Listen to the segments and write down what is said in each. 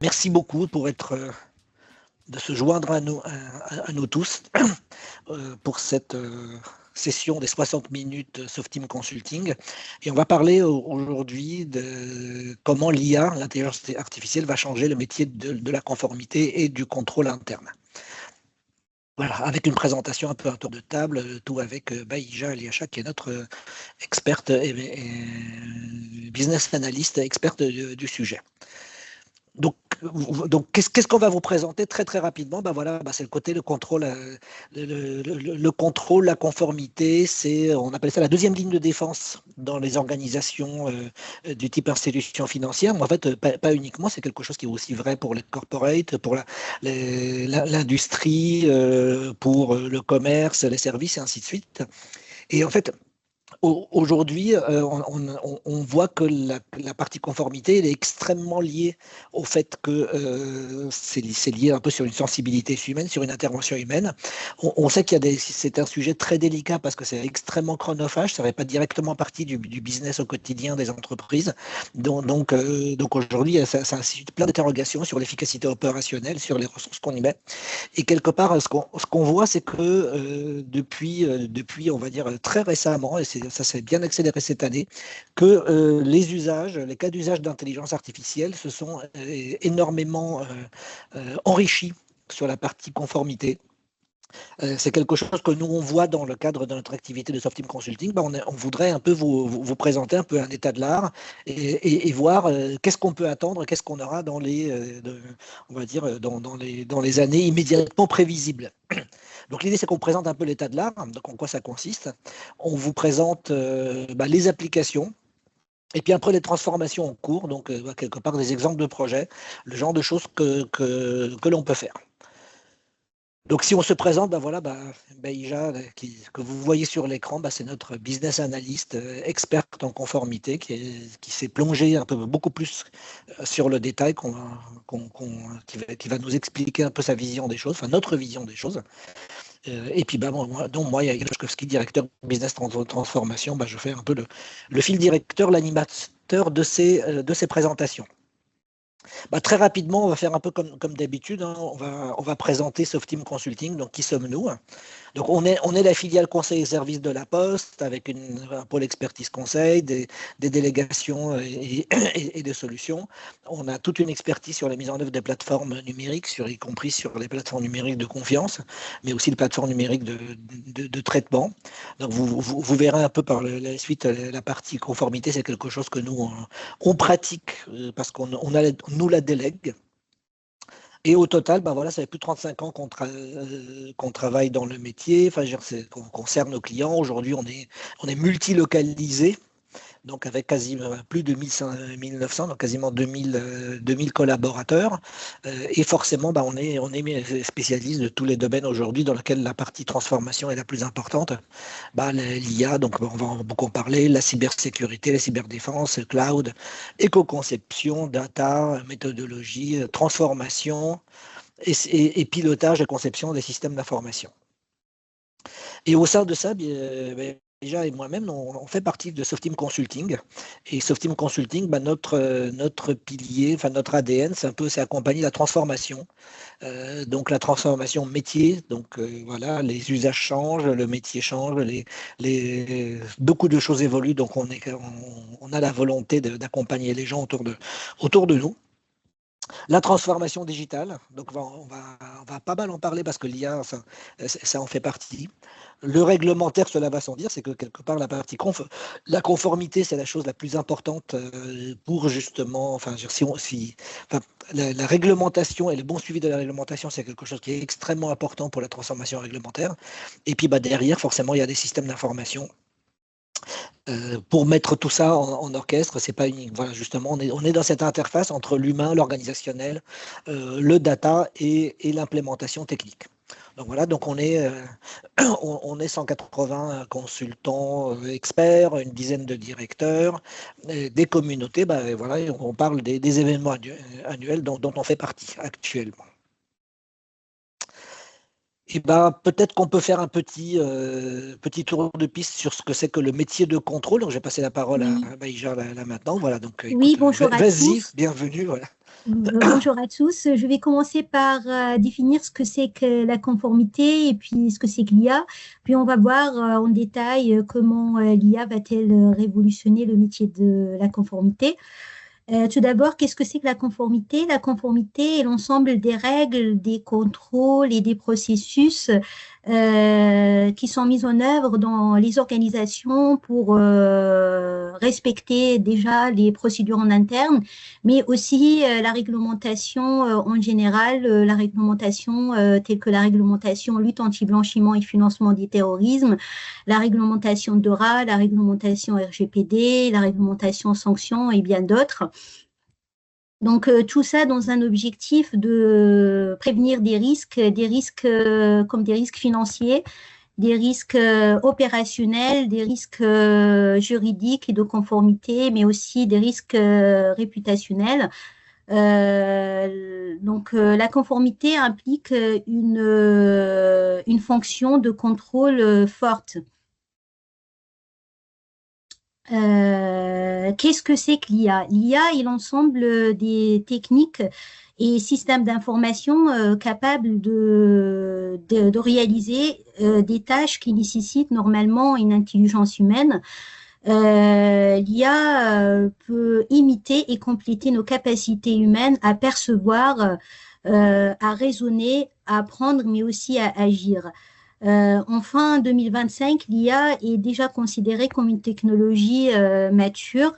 Merci beaucoup de se joindre à nous tous pour cette session des 60 minutes Softeam Consulting. Et on va parler aujourd'hui de comment l'IA, l'intelligence artificielle, va changer le métier de la conformité et du contrôle interne. Voilà, avec une présentation un peu un tour de table, tout avec Bahija Eliacha, qui est notre experte et business analyst, experte du sujet. Donc, qu'est-ce qu'on va vous présenter très très rapidement? Ben voilà, c'est le côté le contrôle, le contrôle, la conformité. On appelle ça la deuxième ligne de défense dans les organisations du type institution financière. Mais en fait, pas uniquement. C'est quelque chose qui est aussi vrai pour les corporates, pour l'industrie, pour le commerce, les services et ainsi de suite. Et en fait, aujourd'hui, on voit que la partie conformité elle est extrêmement liée au fait que c'est lié un peu sur une sensibilité humaine, sur une intervention humaine. On sait c'est un sujet très délicat parce que c'est extrêmement chronophage, ça ne fait pas directement partie du business au quotidien des entreprises. Donc aujourd'hui, ça suscite plein d'interrogations sur l'efficacité opérationnelle, sur les ressources qu'on y met. Et quelque part, ce qu'on voit, c'est que depuis, on va dire, très récemment, et ça s'est bien accéléré cette année, que les cas d'usage d'intelligence artificielle se sont énormément enrichis sur la partie conformité. C'est quelque chose que nous, on voit dans le cadre de notre activité de Softeam Consulting. On voudrait un peu vous présenter un peu un état de l'art et voir qu'est-ce qu'on peut attendre, qu'est-ce qu'on aura on va dire, dans les années immédiatement prévisibles. Donc l'idée, c'est qu'on présente un peu l'état de l'art, donc en quoi ça consiste. On vous présente les applications. Et puis après les transformations en cours, donc quelque part des exemples de projets, le genre de choses que l'on peut faire. Donc, si on se présente, Bahija, que vous voyez sur l'écran, c'est notre business analyst, experte en conformité, qui s'est plongé un peu beaucoup plus sur le détail, qui va nous expliquer un peu sa vision des choses, enfin notre vision des choses. Et puis, moi, Yael Joszkowski, directeur business transformation, je fais un peu le fil directeur, l'animateur de ces présentations. Très rapidement, on va faire un peu comme d'habitude. Hein. On va présenter Softeam Consulting. Donc, qui sommes-nous? Donc, on est la filiale conseil et services de la Poste avec un pôle expertise conseil, des délégations et des solutions. On a toute une expertise sur la mise en œuvre des plateformes numériques, y compris sur les plateformes numériques de confiance, mais aussi les plateformes numériques de traitement. Donc, vous verrez un peu par la suite, la partie conformité, c'est quelque chose que nous, on pratique parce qu'on nous la délègue. Et au total, ça fait plus de 35 ans qu'on travaille dans le métier, qu'on concerne nos clients. Aujourd'hui, on est multilocalisé, donc avec quasiment plus de 1900, donc quasiment 2000 collaborateurs. Et forcément, on est spécialiste de tous les domaines aujourd'hui dans lesquels la partie transformation est la plus importante. L'IA, donc on va beaucoup en parler, la cybersécurité, la cyberdéfense, le cloud, éco-conception, data, méthodologie, transformation et pilotage et conception des systèmes d'information. Et au sein de ça, déjà et moi-même, on fait partie de Softeam Consulting. Et Softeam Consulting, notre pilier, enfin notre ADN, c'est accompagner la transformation. Donc la transformation métier, donc voilà, les usages changent, le métier change, beaucoup de choses évoluent, donc on a la volonté d'accompagner les gens autour de nous. La transformation digitale, donc on va pas mal en parler parce que l'IA, ça en fait partie. Le réglementaire, cela va sans dire, c'est que quelque part, la conformité, c'est la chose la plus importante pour justement, la réglementation et le bon suivi de la réglementation, c'est quelque chose qui est extrêmement important pour la transformation réglementaire. Et puis derrière, forcément, il y a des systèmes d'information. Pour mettre tout ça en orchestre, c'est pas unique. Voilà, justement, on est dans cette interface entre l'humain, l'organisationnel, le data et l'implémentation technique. Donc voilà, donc on est 180 consultants experts, une dizaine de directeurs, des communautés, voilà, on parle des événements annuels dont on fait partie actuellement. Et ben, peut-être qu'on peut faire un petit tour de piste sur ce que c'est que le métier de contrôle. Donc, je vais passer la parole à Oui, Maïjar là maintenant. Voilà, donc oui, écoute, bonjour à vas-y, tous. bienvenue. Voilà. Bonjour à tous. Je vais commencer par définir ce que c'est que la conformité et puis ce que c'est que l'IA. Puis on va voir en détail comment l'IA va-t-elle révolutionner le métier de la conformité. Tout d'abord, qu'est-ce que c'est que la conformité? La conformité est l'ensemble des règles, des contrôles et des processus qui sont mis en œuvre dans les organisations pour respecter déjà les procédures en interne, mais aussi la réglementation en général, la réglementation telle que la réglementation lutte anti-blanchiment et financement du terrorisme, la réglementation DORA, la réglementation RGPD, la réglementation sanctions et bien d'autres. Donc, tout ça dans un objectif de prévenir des risques comme des risques financiers, des risques opérationnels, des risques juridiques et de conformité, mais aussi des risques réputationnels. La conformité implique une fonction de contrôle forte. Qu'est-ce que c'est que l'IA? L'IA est l'ensemble des techniques et systèmes d'information capables de réaliser des tâches qui nécessitent normalement une intelligence humaine. L'IA peut imiter et compléter nos capacités humaines à percevoir, à raisonner, à apprendre, mais aussi à agir. En fin 2025, l'IA est déjà considérée comme une technologie mature.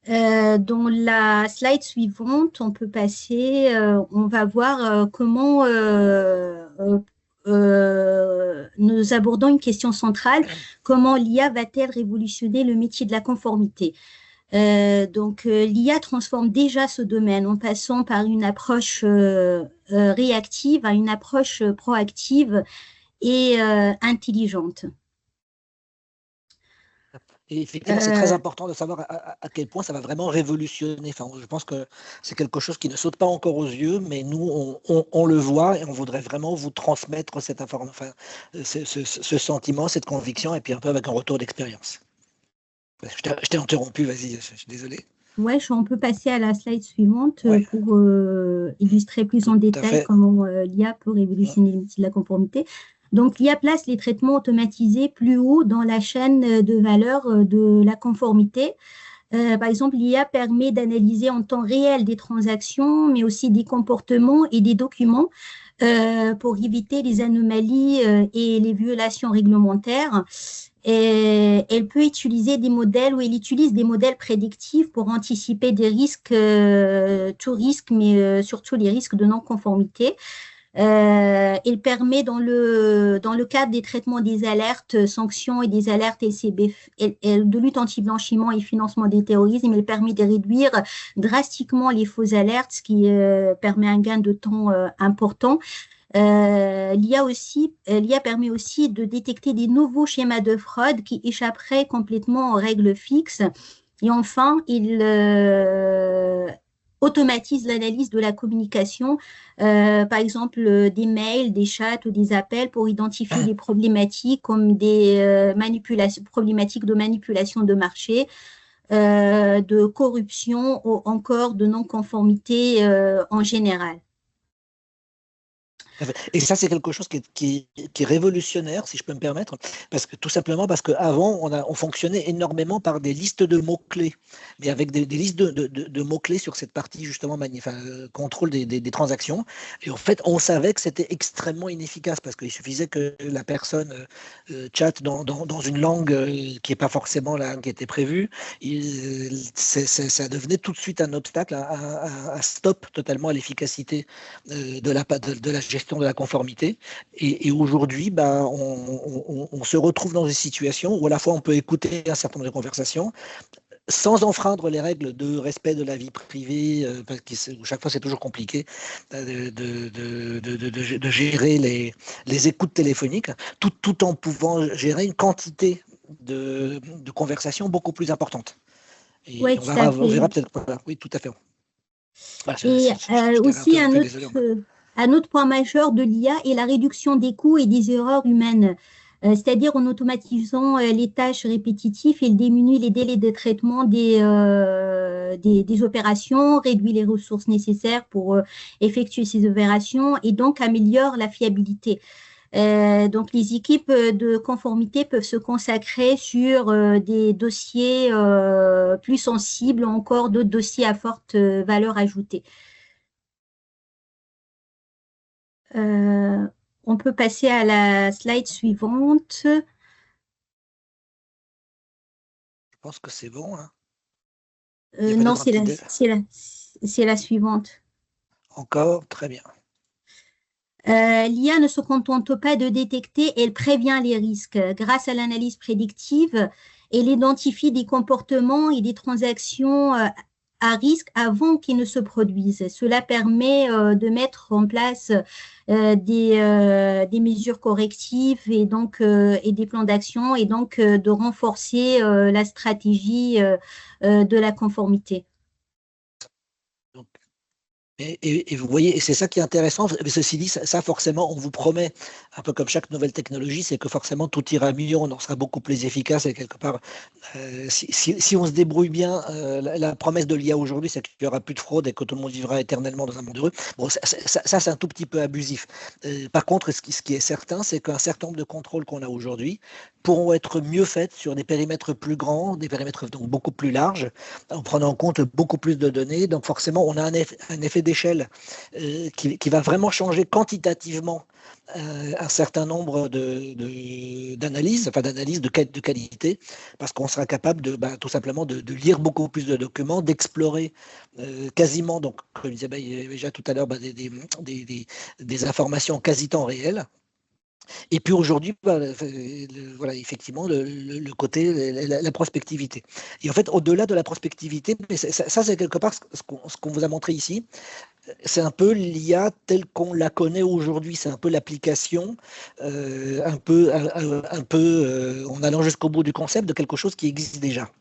Dans la slide suivante, on peut passer, on va voir comment nous abordons une question centrale, comment l'IA va-t-elle révolutionner le métier de la conformité? L'IA transforme déjà ce domaine en passant par une approche réactive à une approche proactive et intelligente. Et effectivement, c'est très Euh, important de savoir à quel point ça va vraiment révolutionner. Enfin, je pense que c'est quelque chose qui ne saute pas encore aux yeux, mais nous, on le voit et on voudrait vraiment vous transmettre cette information, enfin, ce sentiment, cette conviction, et puis un peu avec un retour d'expérience. Je t'ai interrompu, vas-y, je suis désolé. ouais, on peut passer à la slide suivante Oui, pour illustrer plus tout en à détail fait. comment l'IA peut révolutionner le métier de la conformité. Donc, l'IA place les traitements automatisés plus haut dans la chaîne de valeur de la conformité. Par exemple, l'IA permet d'analyser en temps réel des transactions, mais aussi des comportements et des documents pour éviter les anomalies et les violations réglementaires. Et elle peut utiliser des modèles ou elle utilise des modèles prédictifs pour anticiper des risques, tout risque, mais surtout les risques de non-conformité. Il permet dans le cadre des traitements des alertes sanctions et des alertes LCB, de lutte anti-blanchiment et financement des terrorismes, il permet de réduire drastiquement les fausses alertes, ce qui permet un gain de temps important. L'IA permet aussi de détecter des nouveaux schémas de fraude qui échapperaient complètement aux règles fixes. Et enfin, il automatise l'analyse de la communication, par exemple des mails, des chats ou des appels pour identifier des problématiques comme des problématiques de manipulation de marché, de corruption ou encore de non-conformité en général. Et ça, c'est quelque chose qui est révolutionnaire, si je peux me permettre, parce que tout simplement parce qu'avant, on fonctionnait énormément par des listes de mots-clés, mais avec des listes de mots-clés sur cette partie, justement, enfin, contrôle des transactions. Et en fait, on savait que c'était extrêmement inefficace parce qu'il suffisait que la personne chatte dans une langue qui n'est pas forcément la langue qui était prévue. Ça devenait tout de suite un obstacle, un stop totalement à l'efficacité de la gestion de la conformité. Et aujourd'hui, ben, on se retrouve dans des situations où à la fois on peut écouter un certain nombre de conversations sans enfreindre les règles de respect de la vie privée, parce que chaque fois c'est toujours compliqué de gérer les écoutes téléphoniques, tout en pouvant gérer une quantité de conversations beaucoup plus importante. Et Oui, tout à on verra fait. peut-être. Voilà. Oui, tout à fait. Bah, Et je t'ai aussi, interrompu, désolé. un autre point majeur de l'IA est la réduction des coûts et des erreurs humaines. C'est-à-dire en automatisant les tâches répétitives, il diminue les délais de traitement des opérations, réduit les ressources nécessaires pour effectuer ces opérations et donc améliore la fiabilité. Donc, les équipes de conformité peuvent se consacrer sur des dossiers plus sensibles ou encore d'autres dossiers à forte valeur ajoutée. Euh, on peut passer à la slide suivante. Je pense que c'est bon, hein. Il y a Non, peut-être un petit dé. c'est la suivante. Encore, très bien. L'IA ne se contente pas de détecter, elle prévient les risques. Grâce à l'analyse prédictive, elle identifie des comportements et des transactions à risque avant qu'ils ne se produisent. Cela permet de mettre en place des mesures correctives et des plans d'action et donc de renforcer la stratégie de la conformité. Donc, et vous voyez, et c'est ça qui est intéressant. Mais ceci dit, ça, forcément, on vous promet, un peu comme chaque nouvelle technologie, c'est que forcément tout ira mieux, on en sera beaucoup plus efficace et quelque part, si on se débrouille bien, la promesse de l'IA aujourd'hui, c'est qu'il n'y aura plus de fraude et que tout le monde vivra éternellement dans un monde heureux. Bon, ça, c'est un tout petit peu abusif. Par contre, ce qui est certain, c'est qu'un certain nombre de contrôles qu'on a aujourd'hui pourront être mieux faits sur des périmètres plus grands, des périmètres donc beaucoup plus larges, en prenant en compte beaucoup plus de données. Donc forcément, on a un effet d'échelle qui va vraiment changer quantitativement un certain nombre d'analyses, enfin d'analyses de qualité, parce qu'on sera capable tout simplement de lire beaucoup plus de documents, d'explorer quasiment, donc comme je disais déjà tout à l'heure, des informations quasi temps réel. Et puis aujourd'hui, voilà, effectivement, le côté, la prospectivité. Et en fait, au-delà de la prospectivité, mais ça c'est quelque part ce qu'on vous a montré ici, c'est un peu l'IA telle qu'on la connaît aujourd'hui, c'est un peu l'application, en allant jusqu'au bout du concept de quelque chose qui existe déjà,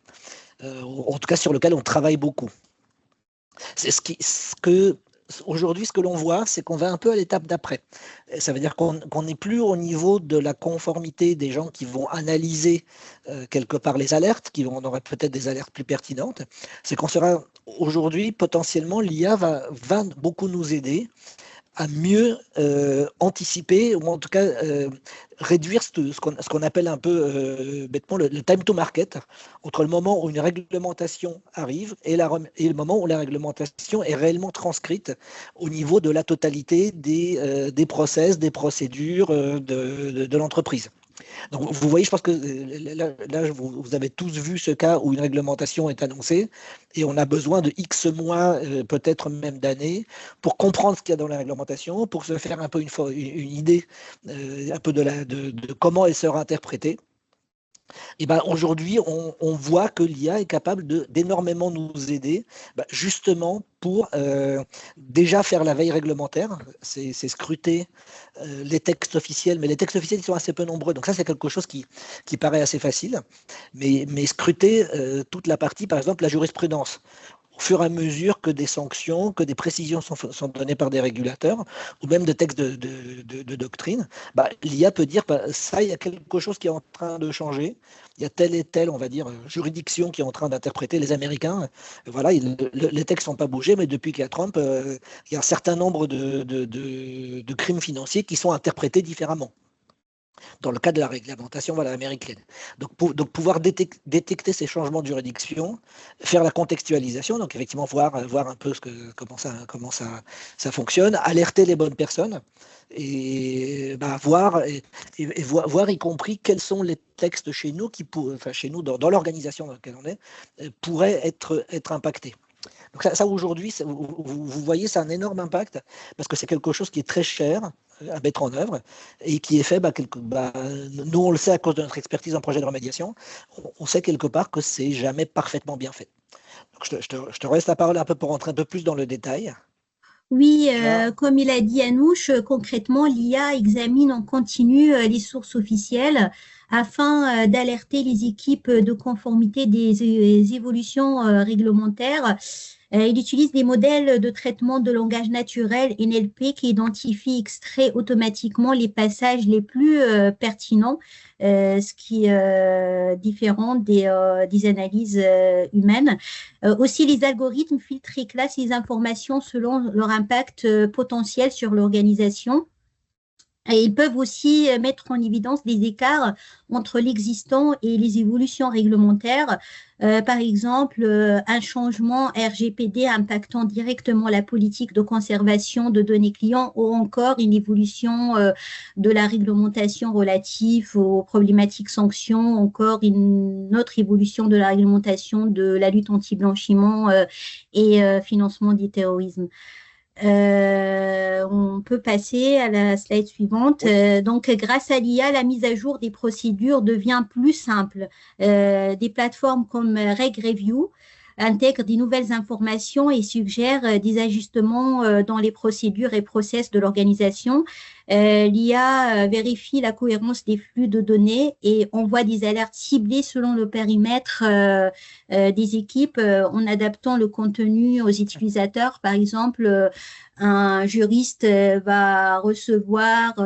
en tout cas sur lequel on travaille beaucoup. C'est aujourd'hui, ce que l'on voit, c'est qu'on va un peu à l'étape d'après. Ça veut dire qu'on n'est plus au niveau de la conformité des gens qui vont analyser quelque part les alertes, on aurait peut-être des alertes plus pertinentes. C'est qu'on sera aujourd'hui, potentiellement, l'IA va beaucoup nous aider à mieux anticiper, ou en tout cas réduire ce qu'on appelle un peu bêtement le time to market, entre le moment où une réglementation arrive et le moment où la réglementation est réellement transcrite au niveau de la totalité des process, des procédures de l'entreprise. Donc, vous voyez, je pense que là vous avez tous vu ce cas où une réglementation est annoncée et on a besoin de X mois, peut-être même d'années, pour comprendre ce qu'il y a dans la réglementation, pour se faire un peu une idée un peu de comment elle sera interprétée. Et ben aujourd'hui, on voit que l'IA est capable d'énormément nous aider, justement pour déjà faire la veille réglementaire, c'est scruter les textes officiels, mais les textes officiels ils sont assez peu nombreux, donc ça c'est quelque chose qui paraît assez facile, mais scruter toute la partie, par exemple la jurisprudence au fur et à mesure que des sanctions, que des précisions sont données par des régulateurs, ou même de textes de doctrine, l'IA peut dire, ça, il y a quelque chose qui est en train de changer, il y a telle et telle, on va dire, juridiction qui est en train d'interpréter les Américains. Voilà, les textes n'ont pas bougé, mais depuis qu'il y a Trump, il y a un certain nombre de crimes financiers qui sont interprétés différemment dans le cadre de la réglementation américaine. Donc pouvoir détecter ces changements de juridiction, faire la contextualisation, donc effectivement voir un peu comment ça fonctionne, alerter les bonnes personnes et voir y compris quels sont les textes chez nous chez nous dans l'organisation dans laquelle on est pourraient être impactés. Donc ça aujourd'hui, vous voyez, c'est un énorme impact parce que c'est quelque chose qui est très cher à mettre en œuvre et qui est fait, nous on le sait à cause de notre expertise en projet de remédiation, on sait quelque part que c'est jamais parfaitement bien fait. Donc je te laisse la parole un peu pour rentrer un peu plus dans le détail. Oui, comme il a dit Anouche, concrètement, l'IA examine en continu les sources officielles afin d'alerter les équipes de conformité des évolutions réglementaires Il utilise des modèles de traitement de langage naturel, NLP, qui identifient, extrait automatiquement les passages les plus pertinents, ce qui est différent des analyses humaines. Aussi, les algorithmes filtrent et classent les informations selon leur impact potentiel sur l'organisation. Et ils peuvent aussi mettre en évidence des écarts entre l'existant et les évolutions réglementaires. Par exemple, un changement RGPD impactant directement la politique de conservation de données clients ou encore une évolution de la réglementation relative aux problématiques sanctions, encore une autre évolution de la réglementation de la lutte anti-blanchiment et financement du terrorisme. On peut passer à la slide suivante. Donc, grâce à l'IA, la mise à jour des procédures devient plus simple. Des plateformes comme RegReview intègrent des nouvelles informations et suggèrent des ajustements dans les procédures et process de l'organisation. L'IA vérifie la cohérence des flux de données et envoie des alertes ciblées selon le périmètre des équipes en adaptant le contenu aux utilisateurs. Par exemple, un juriste va recevoir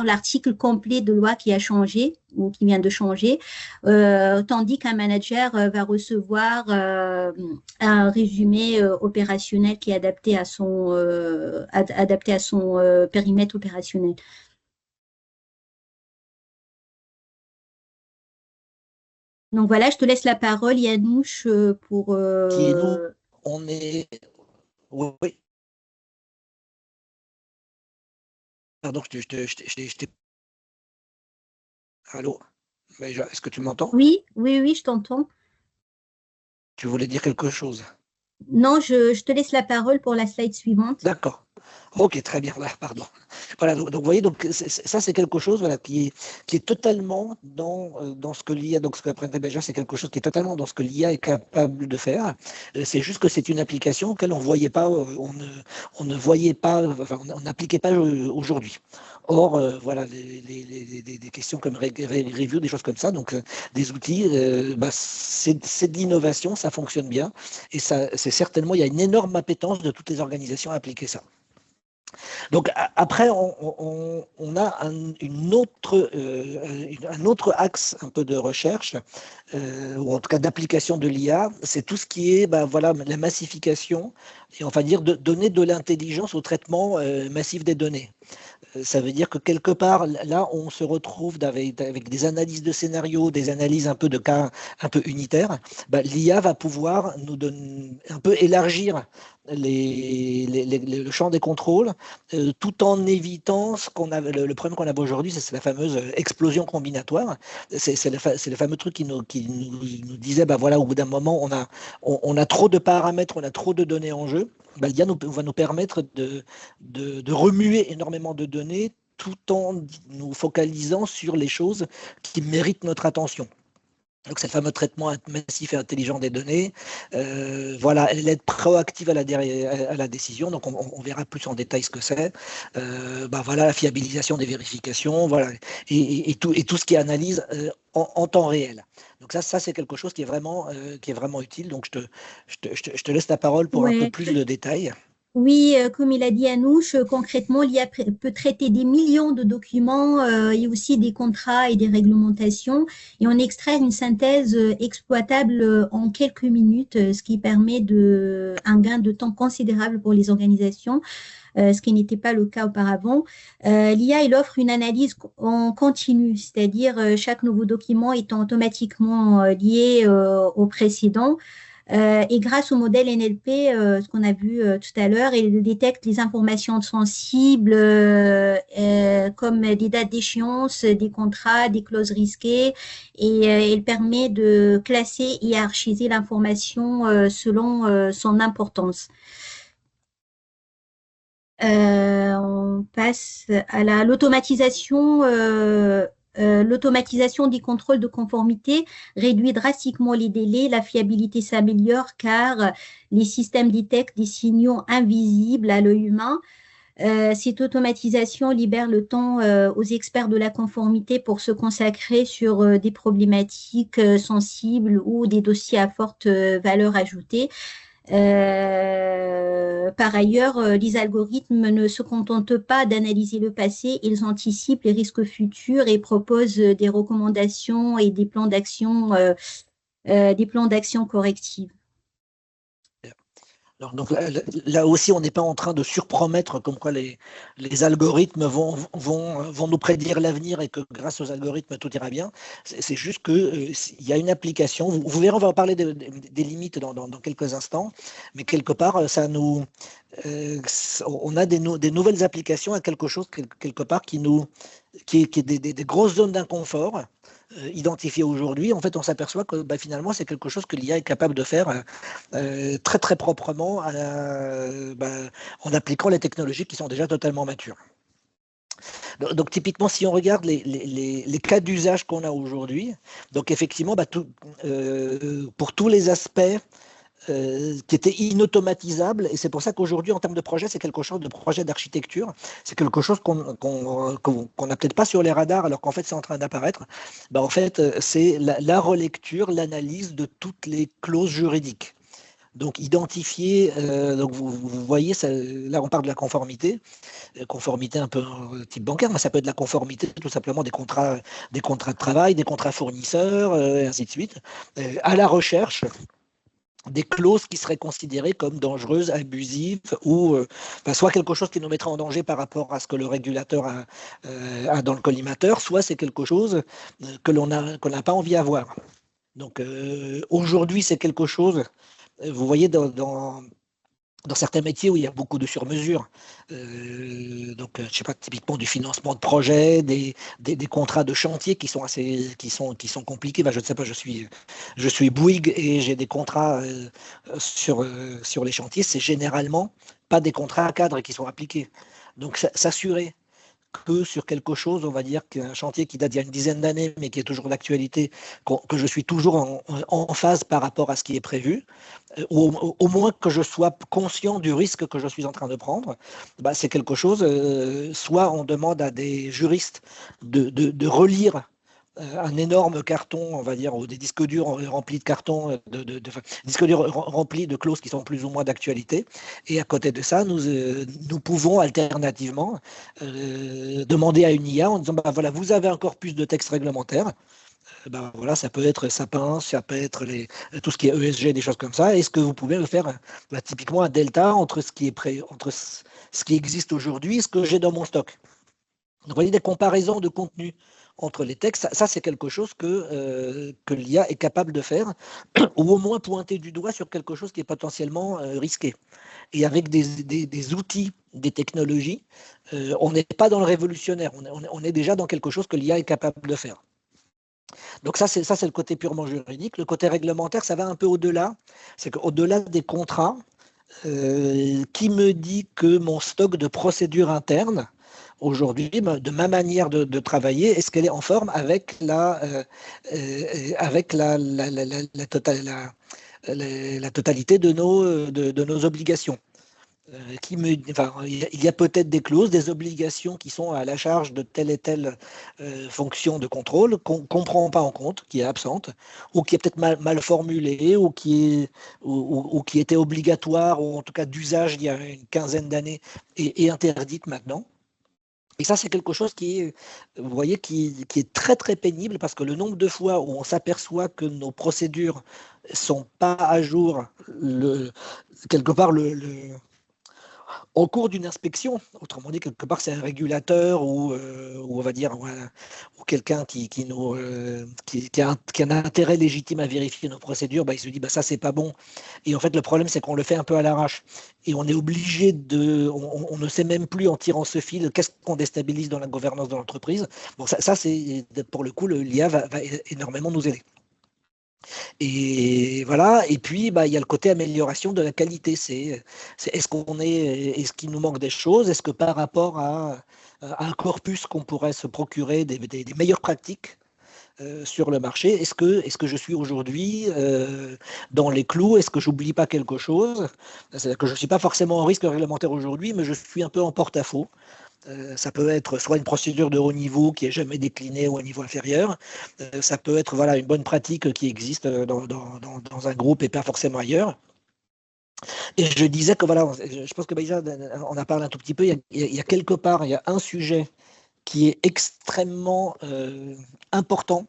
l'article complet de loi qui a changé ou qui vient de changer, tandis qu'un manager va recevoir un résumé opérationnel qui est adapté à son périmètre opérationnel. Donc voilà, je te laisse la parole, Yanouche, pour… Qui est nous, on est… Oui. Pardon, je t'ai… Allô? Est-ce que tu m'entends? Oui, je t'entends. Tu voulais dire quelque chose? Non, je te laisse la parole pour la slide suivante. D'accord. Ok, très bien. Voilà, pardon. Voilà, donc vous voyez, donc ça c'est quelque chose, voilà, qui est totalement dans ce que l'IA, donc ce qu'après déjà, c'est quelque chose qui est totalement dans ce que l'IA est capable de faire. C'est juste que c'est une application auquel on voyait pas, on ne voyait pas, enfin, on n'appliquait pas aujourd'hui. Or, voilà, des questions comme review, des choses comme ça, donc des outils, c'est de l'innovation, ça fonctionne bien, et ça, c'est certainement, il y a une énorme appétence de toutes les organisations à appliquer ça. Donc après, on a un autre axe un peu de recherche, ou en tout cas d'application de l'IA, c'est tout ce qui est voilà, la massification, et on va dire de donner de l'intelligence au traitement massif des données. Ça veut dire que quelque part, là, on se retrouve avec des analyses de scénarios, des analyses un peu de cas un peu unitaires. L'IA va pouvoir nous donner, un peu élargir le champ des contrôles, tout en évitant le problème qu'on a aujourd'hui, c'est la fameuse explosion combinatoire. C'est le fameux truc qui nous disait, voilà, au bout d'un moment, on a trop de paramètres, on a trop de données en jeu. L'IA va nous permettre de remuer énormément de données tout en nous focalisant sur les choses qui méritent notre attention. Donc, c'est le fameux traitement massif et intelligent des données. Voilà, l'aide proactive à la décision. Donc, on verra plus en détail ce que c'est. Voilà, la fiabilisation des vérifications, voilà, et tout ce qui est analyse en temps réel. Donc, ça c'est quelque chose qui est vraiment utile. Donc, je te laisse la parole pour un peu plus de détails. Oui, comme il a dit Anouche, concrètement, l'IA peut traiter des millions de documents et aussi des contrats et des réglementations et en extraire une synthèse exploitable en quelques minutes, ce qui permet un gain de temps considérable pour les organisations. Ce qui n'était pas le cas auparavant. L'IA, il offre une analyse en continu, c'est-à-dire chaque nouveau document étant automatiquement lié au précédent. Et grâce au modèle NLP, ce qu'on a vu tout à l'heure, il détecte les informations sensibles comme des dates d'échéance, des contrats, des clauses risquées, et il permet de classer et hiérarchiser l'information selon son importance. On passe à l'automatisation. L'automatisation des contrôles de conformité réduit drastiquement les délais, la fiabilité s'améliore car les systèmes détectent des signaux invisibles à l'œil humain. Cette automatisation libère le temps aux experts de la conformité pour se consacrer sur des problématiques sensibles ou des dossiers à forte valeur ajoutée. Par ailleurs, les algorithmes ne se contentent pas d'analyser le passé, ils anticipent les risques futurs et proposent des recommandations et des plans d'action correctifs. Donc là aussi, on n'est pas en train de surpromettre comme quoi les algorithmes vont nous prédire l'avenir et que grâce aux algorithmes, tout ira bien. C'est juste qu'il y a une application. Vous verrez, on va en parler des limites dans quelques instants, mais quelque part, on a des nouvelles applications à quelque chose, quelque part, qui est des grosses zones d'inconfort identifiées aujourd'hui. En fait, on s'aperçoit que finalement, c'est quelque chose que l'IA est capable de faire très très proprement en appliquant les technologies qui sont déjà totalement matures. Donc typiquement, si on regarde les cas d'usage qu'on a aujourd'hui, donc effectivement, pour tous les aspects qui étaient inautomatisables, et c'est pour ça qu'aujourd'hui, en termes de projet, c'est quelque chose de projet d'architecture, c'est quelque chose qu'on n'a peut-être pas sur les radars, alors qu'en fait, c'est en train d'apparaître. En fait, c'est la relecture, l'analyse de toutes les clauses juridiques. Donc, identifier, donc vous voyez, là on parle de la conformité un peu type bancaire, mais ça peut être la conformité tout simplement des contrats de travail, des contrats fournisseurs, et ainsi de suite, à la recherche des clauses qui seraient considérées comme dangereuses, abusives, ou soit quelque chose qui nous mettrait en danger par rapport à ce que le régulateur a dans le collimateur, soit c'est quelque chose qu'on n'a pas envie d'avoir. Donc aujourd'hui, c'est quelque chose, vous voyez, dans certains métiers où il y a beaucoup de sur-mesure, je ne sais pas, typiquement du financement de projets, des contrats de chantier qui sont compliqués. Je ne sais pas, je suis Bouygues et j'ai des contrats sur les chantiers. C'est généralement pas des contrats à cadre qui sont appliqués. Donc s'assurer que sur quelque chose, on va dire qu'un chantier qui date d'il y a une dizaine d'années, mais qui est toujours d'actualité, que je suis toujours en phase par rapport à ce qui est prévu, ou au moins que je sois conscient du risque que je suis en train de prendre, c'est quelque chose, soit on demande à des juristes de relire un énorme carton, on va dire, ou des disques durs remplis de cartons, disques durs remplis de clauses qui sont plus ou moins d'actualité. Et à côté de ça, nous pouvons alternativement demander à une IA en disant, voilà, vous avez un corpus de textes réglementaires. Voilà, ça peut être Sapin, ça peut être tout ce qui est ESG, des choses comme ça. Est-ce que vous pouvez me faire typiquement un delta entre ce qui existe aujourd'hui et ce que j'ai dans mon stock? Donc, vous voyez, des comparaisons de contenu entre les textes, ça c'est quelque chose que l'IA est capable de faire, ou au moins pointer du doigt sur quelque chose qui est potentiellement risqué. Et avec des outils, des technologies, on n'est pas dans le révolutionnaire, on est déjà dans quelque chose que l'IA est capable de faire. Donc ça, c'est le côté purement juridique. Le côté réglementaire, ça va un peu au-delà. C'est qu'au-delà des contrats, qui me dit que mon stock de procédures internes, aujourd'hui, de ma manière de travailler, est-ce qu'elle est en forme avec la totalité de nos obligations? Il y a peut-être des clauses, des obligations qui sont à la charge de telle et telle fonction de contrôle qu'on ne prend pas en compte, qui est absente, ou qui est peut-être mal formulée, ou qui était obligatoire, ou en tout cas d'usage il y a une quinzaine d'années, et interdite maintenant. Et ça, c'est quelque chose vous voyez, qui est très, très pénible, parce que le nombre de fois où on s'aperçoit que nos procédures ne sont pas à jour, quelque part, en cours d'une inspection, autrement dit, quelque part, c'est un régulateur ou on va dire, ou quelqu'un qui a un intérêt légitime à vérifier nos procédures, il se dit, ça, c'est pas bon. Et en fait, le problème, c'est qu'on le fait un peu à l'arrache. Et on est obligé on ne sait même plus, en tirant ce fil, qu'est-ce qu'on déstabilise dans la gouvernance de l'entreprise. Bon, ça c'est, pour le coup, l'IA va énormément nous aider. Et voilà, et puis il y a le côté amélioration de la qualité. Est-ce qu'il nous manque des choses? Est-ce que par rapport à un corpus qu'on pourrait se procurer des meilleures pratiques, sur le marché. Est-ce que je suis aujourd'hui dans les clous? Est-ce que j'oublie pas quelque chose? C'est-à-dire que je ne suis pas forcément en risque réglementaire aujourd'hui, mais je suis un peu en porte-à-faux. Ça peut être soit une procédure de haut niveau qui est jamais déclinée au niveau inférieur. Ça peut être voilà, une bonne pratique qui existe dans un groupe et pas forcément ailleurs. Et je disais que voilà, je pense que Baïsa, on a parlé un tout petit peu, il y a quelque part, il y a un sujet qui est extrêmement important,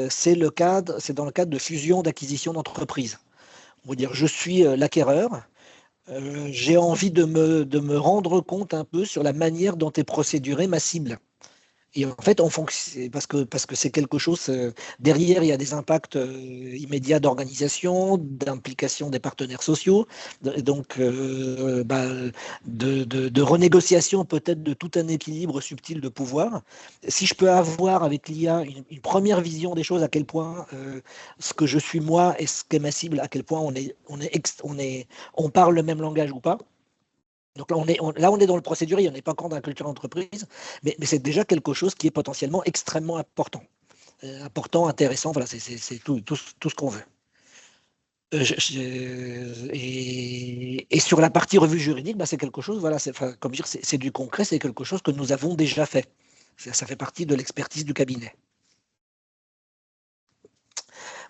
c'est dans le cadre de fusion, d'acquisition d'entreprises. On va dire, je suis l'acquéreur, j'ai envie de me rendre compte un peu sur la manière dont est procédurée ma cible. Et en fait, parce que c'est quelque chose, derrière, il y a des impacts immédiats d'organisation, d'implication des partenaires sociaux, donc de renégociation peut-être de tout un équilibre subtil de pouvoir. Si je peux avoir avec l'IA une première vision des choses, à quel point ce que je suis moi et ce qu'est ma cible, à quel point on parle le même langage ou pas. Donc là, on est dans le procédurier, on n'est pas encore dans la culture d'entreprise, mais c'est déjà quelque chose qui est potentiellement extrêmement important. Important, intéressant, voilà, c'est tout ce qu'on veut. Et sur la partie revue juridique, bah, c'est quelque chose, voilà, comme dire, c'est du concret, c'est quelque chose que nous avons déjà fait. Ça fait partie de l'expertise du cabinet.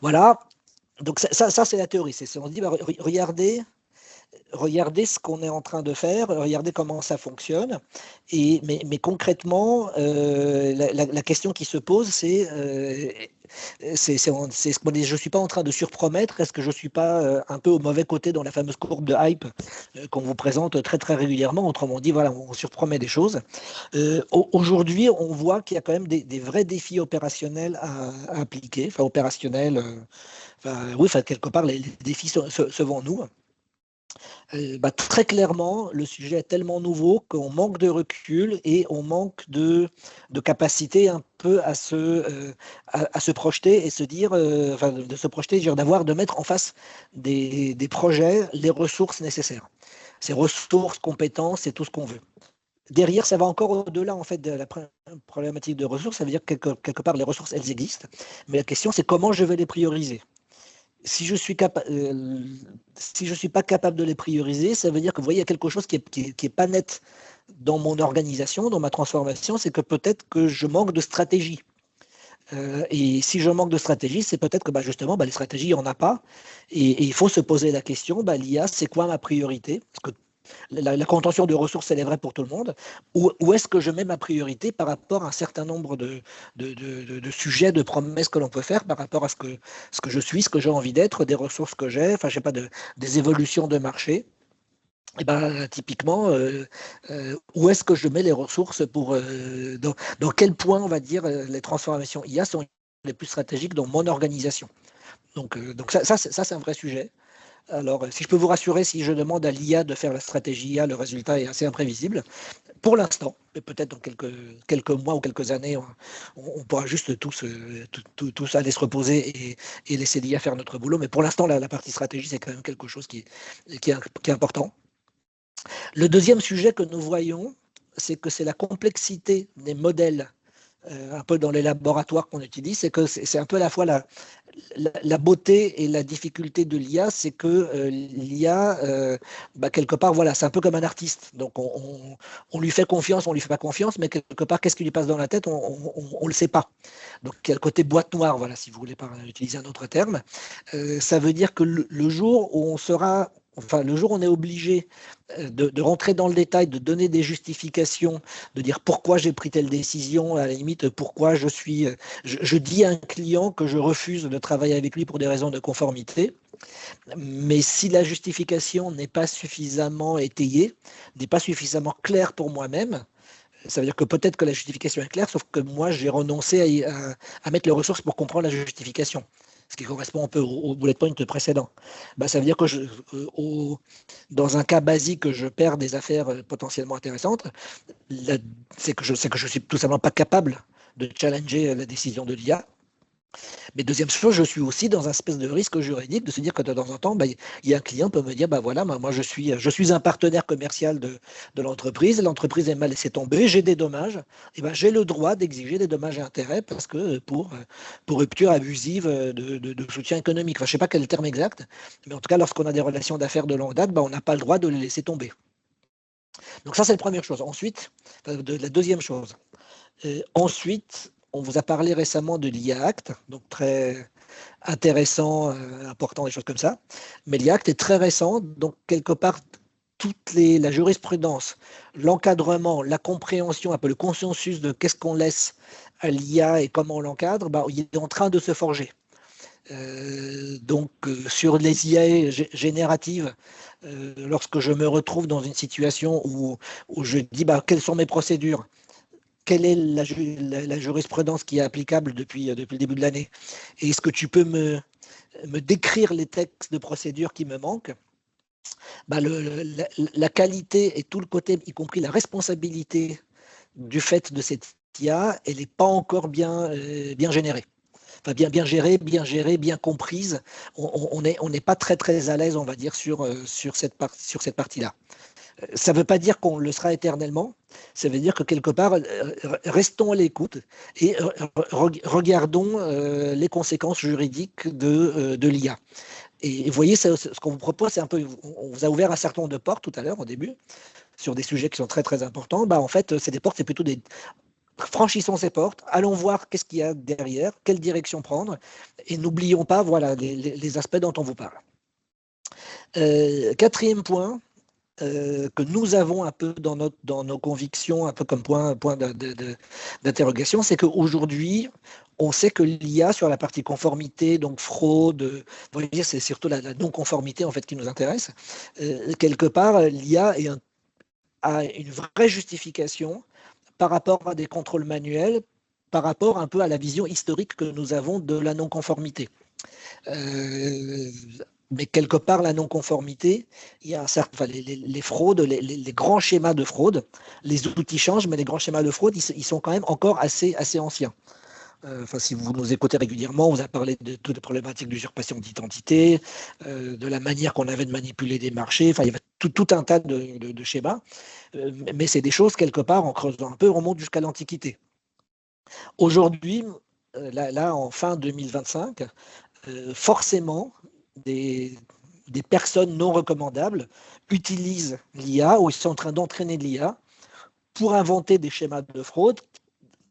Voilà, donc ça c'est la théorie. On se dit, bah, regardez ce qu'on est en train de faire, regardez comment ça fonctionne. Mais concrètement, la question qui se pose, c'est je ne suis pas en train de surpromettre, est-ce que je ne suis pas un peu au mauvais côté dans la fameuse courbe de hype qu'on vous présente très très régulièrement? Autrement dit, voilà, on surpromet des choses. Aujourd'hui, on voit qu'il y a quand même des vrais défis opérationnels à appliquer, enfin opérationnels, oui, quelque part, les défis devant nous. Très clairement, le sujet est tellement nouveau qu'on manque de recul et on manque de capacité un peu à se projeter et se dire, de se projeter, de mettre en face des projets les ressources nécessaires. Ces ressources, compétences, c'est tout ce qu'on veut. Derrière, ça va encore au-delà en fait de la problématique de ressources. Ça veut dire que quelque part, les ressources, elles existent. Mais la question, c'est comment je vais les prioriser. Si je suis pas capable de les prioriser, ça veut dire que vous voyez, il y a quelque chose qui est pas net dans mon organisation, dans ma transformation, c'est que peut-être que je manque de stratégie. Et si je manque de stratégie, c'est peut-être que justement, les stratégies, il n'y en a pas. Et il faut se poser la question, l'IA, c'est quoi ma priorité? Parce que la contention de ressources, elle est vraie pour tout le monde. Où est-ce que je mets ma priorité par rapport à un certain nombre de sujets, de promesses que l'on peut faire par rapport à ce que je suis, ce que j'ai envie d'être, des ressources que j'ai, enfin, je sais pas, des évolutions de marché. Et typiquement, où est-ce que je mets les ressources dans quel point, on va dire, les transformations IA sont les plus stratégiques dans mon organisation. Donc ça c'est un vrai sujet. Alors, si je peux vous rassurer, si je demande à l'IA de faire la stratégie IA, le résultat est assez imprévisible. Pour l'instant, mais peut-être dans quelques mois ou quelques années, on pourra juste tous aller se reposer et laisser l'IA faire notre boulot. Mais pour l'instant, la partie stratégie, c'est quand même quelque chose qui est important. Le deuxième sujet que nous voyons, c'est que c'est la complexité des modèles un peu dans les laboratoires qu'on utilise, c'est que c'est un peu à la fois la beauté et la difficulté de l'IA, c'est que l'IA, quelque part, voilà, c'est un peu comme un artiste. Donc, on lui fait confiance, on lui fait pas confiance, mais quelque part, qu'est-ce qui lui passe dans la tête, on le sait pas. Donc, il y a le côté boîte noire, voilà, si vous voulez pas utiliser un autre terme. Ça veut dire que le jour où le jour où on est obligé de rentrer dans le détail, de donner des justifications, de dire pourquoi j'ai pris telle décision, à la limite, pourquoi je dis à un client que je refuse de travailler avec lui pour des raisons de conformité. Mais si la justification n'est pas suffisamment étayée, n'est pas suffisamment claire pour moi-même, ça veut dire que peut-être que la justification est claire, sauf que moi, j'ai renoncé à mettre les ressources pour comprendre la justification, ce qui correspond un peu au bullet point précédent. Ça veut dire que dans un cas basique, je perds des affaires potentiellement intéressantes. C'est que je suis tout simplement pas capable de challenger la décision de l'IA. Mais deuxième chose, je suis aussi dans un espèce de risque juridique de se dire que de temps en temps, il y a un client qui peut me dire, voilà, moi je suis un partenaire commercial de l'entreprise elle m'a laissé tomber, j'ai des dommages, et j'ai le droit d'exiger des dommages et intérêts parce que pour rupture abusive de soutien économique. Enfin, je ne sais pas quel est le terme exact, mais en tout cas, lorsqu'on a des relations d'affaires de longue date, on n'a pas le droit de les laisser tomber. Donc ça, c'est la première chose. Ensuite, la deuxième chose. Ensuite, on vous a parlé récemment de l'IA Act, donc très intéressant, important, des choses comme ça. Mais l'IA Act est très récent, donc quelque part, la jurisprudence, l'encadrement, la compréhension, un peu le consensus de qu'est-ce qu'on laisse à l'IA et comment on l'encadre, il est en train de se forger. Sur les IA génératives, lorsque je me retrouve dans une situation où je dis quelles sont mes procédures, quelle est la jurisprudence qui est applicable depuis le début de l'année, et est-ce que tu peux me décrire les textes de procédure qui me manquent, la qualité et tout le côté, y compris la responsabilité du fait de cette IA, elle n'est pas encore bien générée. Enfin, bien gérée, bien comprise. On n'est pas très à l'aise, on va dire, sur cette partie-là. Ça ne veut pas dire qu'on le sera éternellement. Ça veut dire que quelque part, restons à l'écoute et regardons les conséquences juridiques de l'IA. Et vous voyez, ce qu'on vous propose, c'est un peu, on vous a ouvert un certain nombre de portes tout à l'heure, au début, sur des sujets qui sont très importants. En fait, c'est des portes, c'est plutôt des... Franchissons ces portes, allons voir qu'est-ce qu'il y a derrière, quelle direction prendre, et n'oublions pas les aspects dont on vous parle. Quatrième point, que nous avons un peu dans nos convictions, un peu comme point d'interrogation, c'est qu'aujourd'hui, on sait que l'IA sur la partie conformité, donc fraude, c'est surtout la non-conformité en fait qui nous intéresse. Quelque part, l'IA a une vraie justification par rapport à des contrôles manuels, par rapport un peu à la vision historique que nous avons de la non-conformité. Mais quelque part, la non-conformité, il y a les fraudes, les grands schémas de fraude, les outils changent, mais les grands schémas de fraude, ils sont quand même encore assez anciens. Si vous nous écoutez régulièrement, on vous a parlé de toutes les problématiques d'usurpation d'identité, de la manière qu'on avait de manipuler des marchés. Enfin, il y avait tout un tas de schémas. Mais c'est des choses, quelque part, en creusant un peu, remontent jusqu'à l'Antiquité. Aujourd'hui, là, en fin 2025, forcément, des personnes non recommandables utilisent l'IA ou ils sont en train d'entraîner l'IA pour inventer des schémas de fraude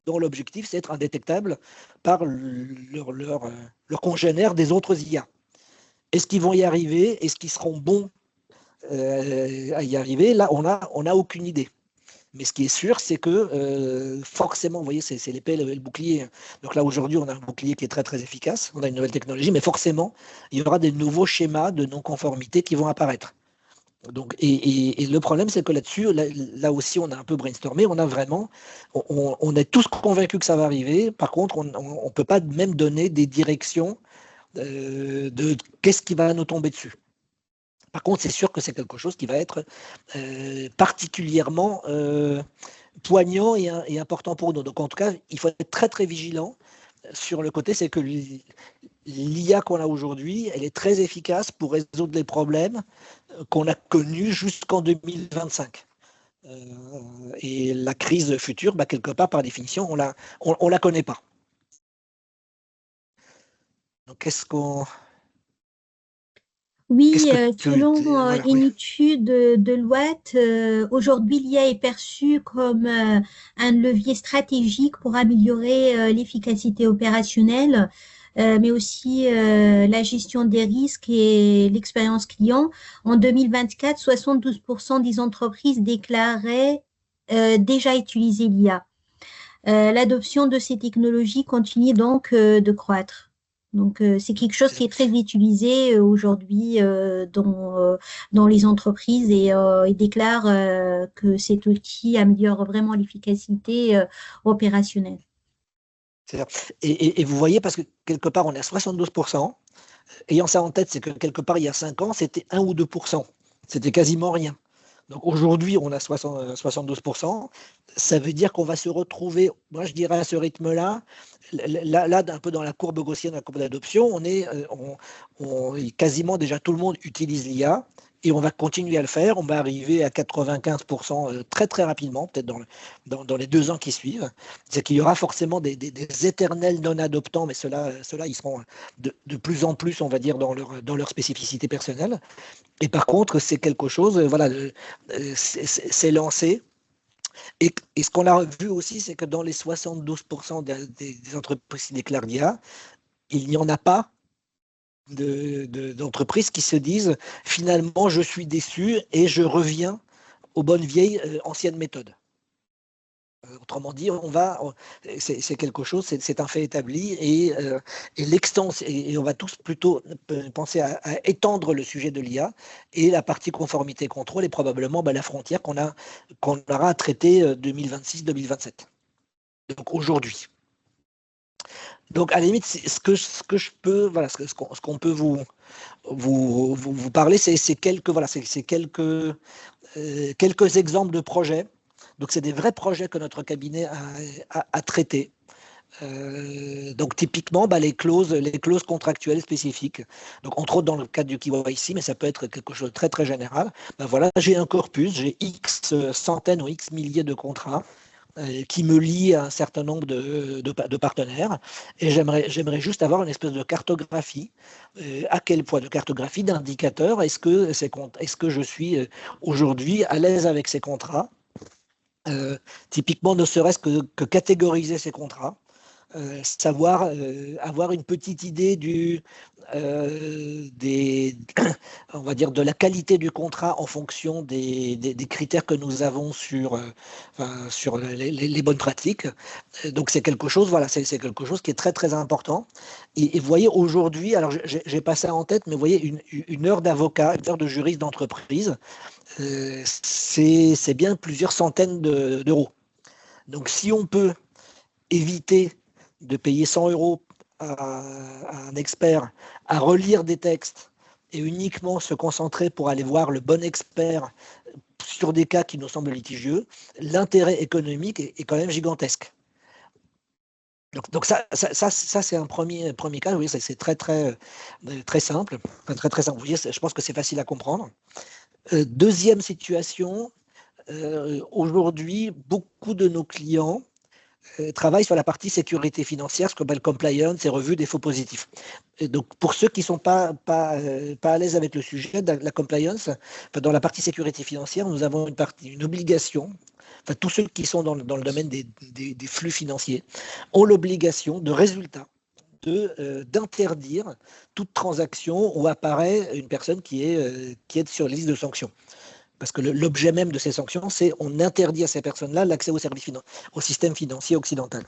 dont l'objectif, c'est d'être indétectable par leurs congénères des autres IA. Est-ce qu'ils vont y arriver? Est-ce qu'ils seront bons à y arriver? Là, on n'a aucune idée. Mais ce qui est sûr, c'est que forcément, vous voyez, c'est l'épée et le bouclier. Donc là, aujourd'hui, on a un bouclier qui est très efficace. On a une nouvelle technologie, mais forcément, il y aura des nouveaux schémas de non-conformité qui vont apparaître. Donc, et le problème, c'est que là-dessus, là aussi, on a un peu brainstormé. On est tous convaincus que ça va arriver. Par contre, on ne peut pas même donner des directions de qu'est-ce qui va nous tomber dessus. Par contre, c'est sûr que c'est quelque chose qui va être particulièrement poignant et important pour nous. Donc, en tout cas, il faut être très vigilant sur le côté, c'est que l'IA qu'on a aujourd'hui, elle est très efficace pour résoudre les problèmes qu'on a connus jusqu'en 2025. Et la crise future, quelque part, par définition, on la connaît pas. Donc, qu'est-ce qu'on... Oui, selon une étude de Deloitte, aujourd'hui, l'IA est perçue comme un levier stratégique pour améliorer l'efficacité opérationnelle, mais aussi la gestion des risques et l'expérience client. En 2024, 72% des entreprises déclaraient déjà utiliser l'IA. L'adoption de ces technologies continue donc de croître. Donc, c'est quelque chose qui est très utilisé aujourd'hui dans les entreprises et ils déclarent que cet outil améliore vraiment l'efficacité opérationnelle. Et vous voyez, parce que quelque part, on est à 72%. Ayant ça en tête, c'est que quelque part, il y a 5 ans, c'était 1 ou 2%. C'était quasiment rien. Donc aujourd'hui, on a 72%. Ça veut dire qu'on va se retrouver, moi je dirais à ce rythme-là, là, un peu dans la courbe gaussienne, la courbe d'adoption, quasiment déjà tout le monde utilise l'IA et on va continuer à le faire. On va arriver à 95% très très rapidement, peut-être dans les 2 ans qui suivent. C'est qu'il y aura forcément des éternels non-adoptants, mais ceux-là, ils seront de plus en plus, on va dire, dans leur spécificité personnelle. Et par contre, c'est quelque chose, voilà, c'est lancé. Et ce qu'on a vu aussi, c'est que dans les 72% des entreprises qui déclarent l'IA, il n'y en a pas d'entreprises qui se disent finalement je suis déçu et je reviens aux bonnes vieilles anciennes méthodes. Autrement dit, c'est quelque chose, c'est un fait établi et on va tous plutôt penser à étendre le sujet de l'IA et la partie conformité-contrôle est probablement la frontière qu'on aura à traiter 2026-2027. Donc aujourd'hui. Donc à la limite, ce que je peux, voilà, ce qu'on peut vous parler, c'est quelques exemples de projets. Donc, c'est des vrais projets que notre cabinet a traités. Donc, typiquement, les clauses contractuelles spécifiques. Donc, entre autres, dans le cadre du KYC, mais ça peut être quelque chose de très, très général. Voilà, j'ai un corpus, j'ai X centaines ou X milliers de contrats qui me lient à un certain nombre de partenaires. Et j'aimerais juste avoir une espèce de cartographie. À quel point de cartographie, d'indicateurs, est-ce que je suis aujourd'hui à l'aise avec ces contrats? Typiquement, ne serait-ce que catégoriser ces contrats, avoir une petite idée on va dire de la qualité du contrat en fonction des critères que nous avons sur les bonnes pratiques. Donc c'est quelque chose, voilà, c'est quelque chose qui est très très important. Et vous voyez aujourd'hui, alors j'ai pas ça en tête, mais vous voyez une heure d'avocat, une heure de juriste d'entreprise, c'est bien plusieurs centaines d'euros. Donc si on peut éviter de payer 100 euros à un expert à relire des textes et uniquement se concentrer pour aller voir le bon expert sur des cas qui nous semblent litigieux, l'intérêt économique est quand même gigantesque. Donc ça c'est un premier cas. Oui, c'est très très simple, très très simple. Vous voyez, je pense que c'est facile à comprendre. Deuxième situation, aujourd'hui, beaucoup de nos clients travaillent sur la partie sécurité financière, ce qu'on appelle compliance et revue des faux positifs. Et donc, pour ceux qui ne sont pas à l'aise avec le sujet de la compliance, dans la partie sécurité financière, nous avons une obligation. Tous ceux qui sont dans le domaine des flux financiers ont l'obligation de résultat d'interdire toute transaction où apparaît une personne qui est sur la liste de sanctions. Parce que l'objet même de ces sanctions, c'est on interdit à ces personnes-là l'accès au système financier occidental.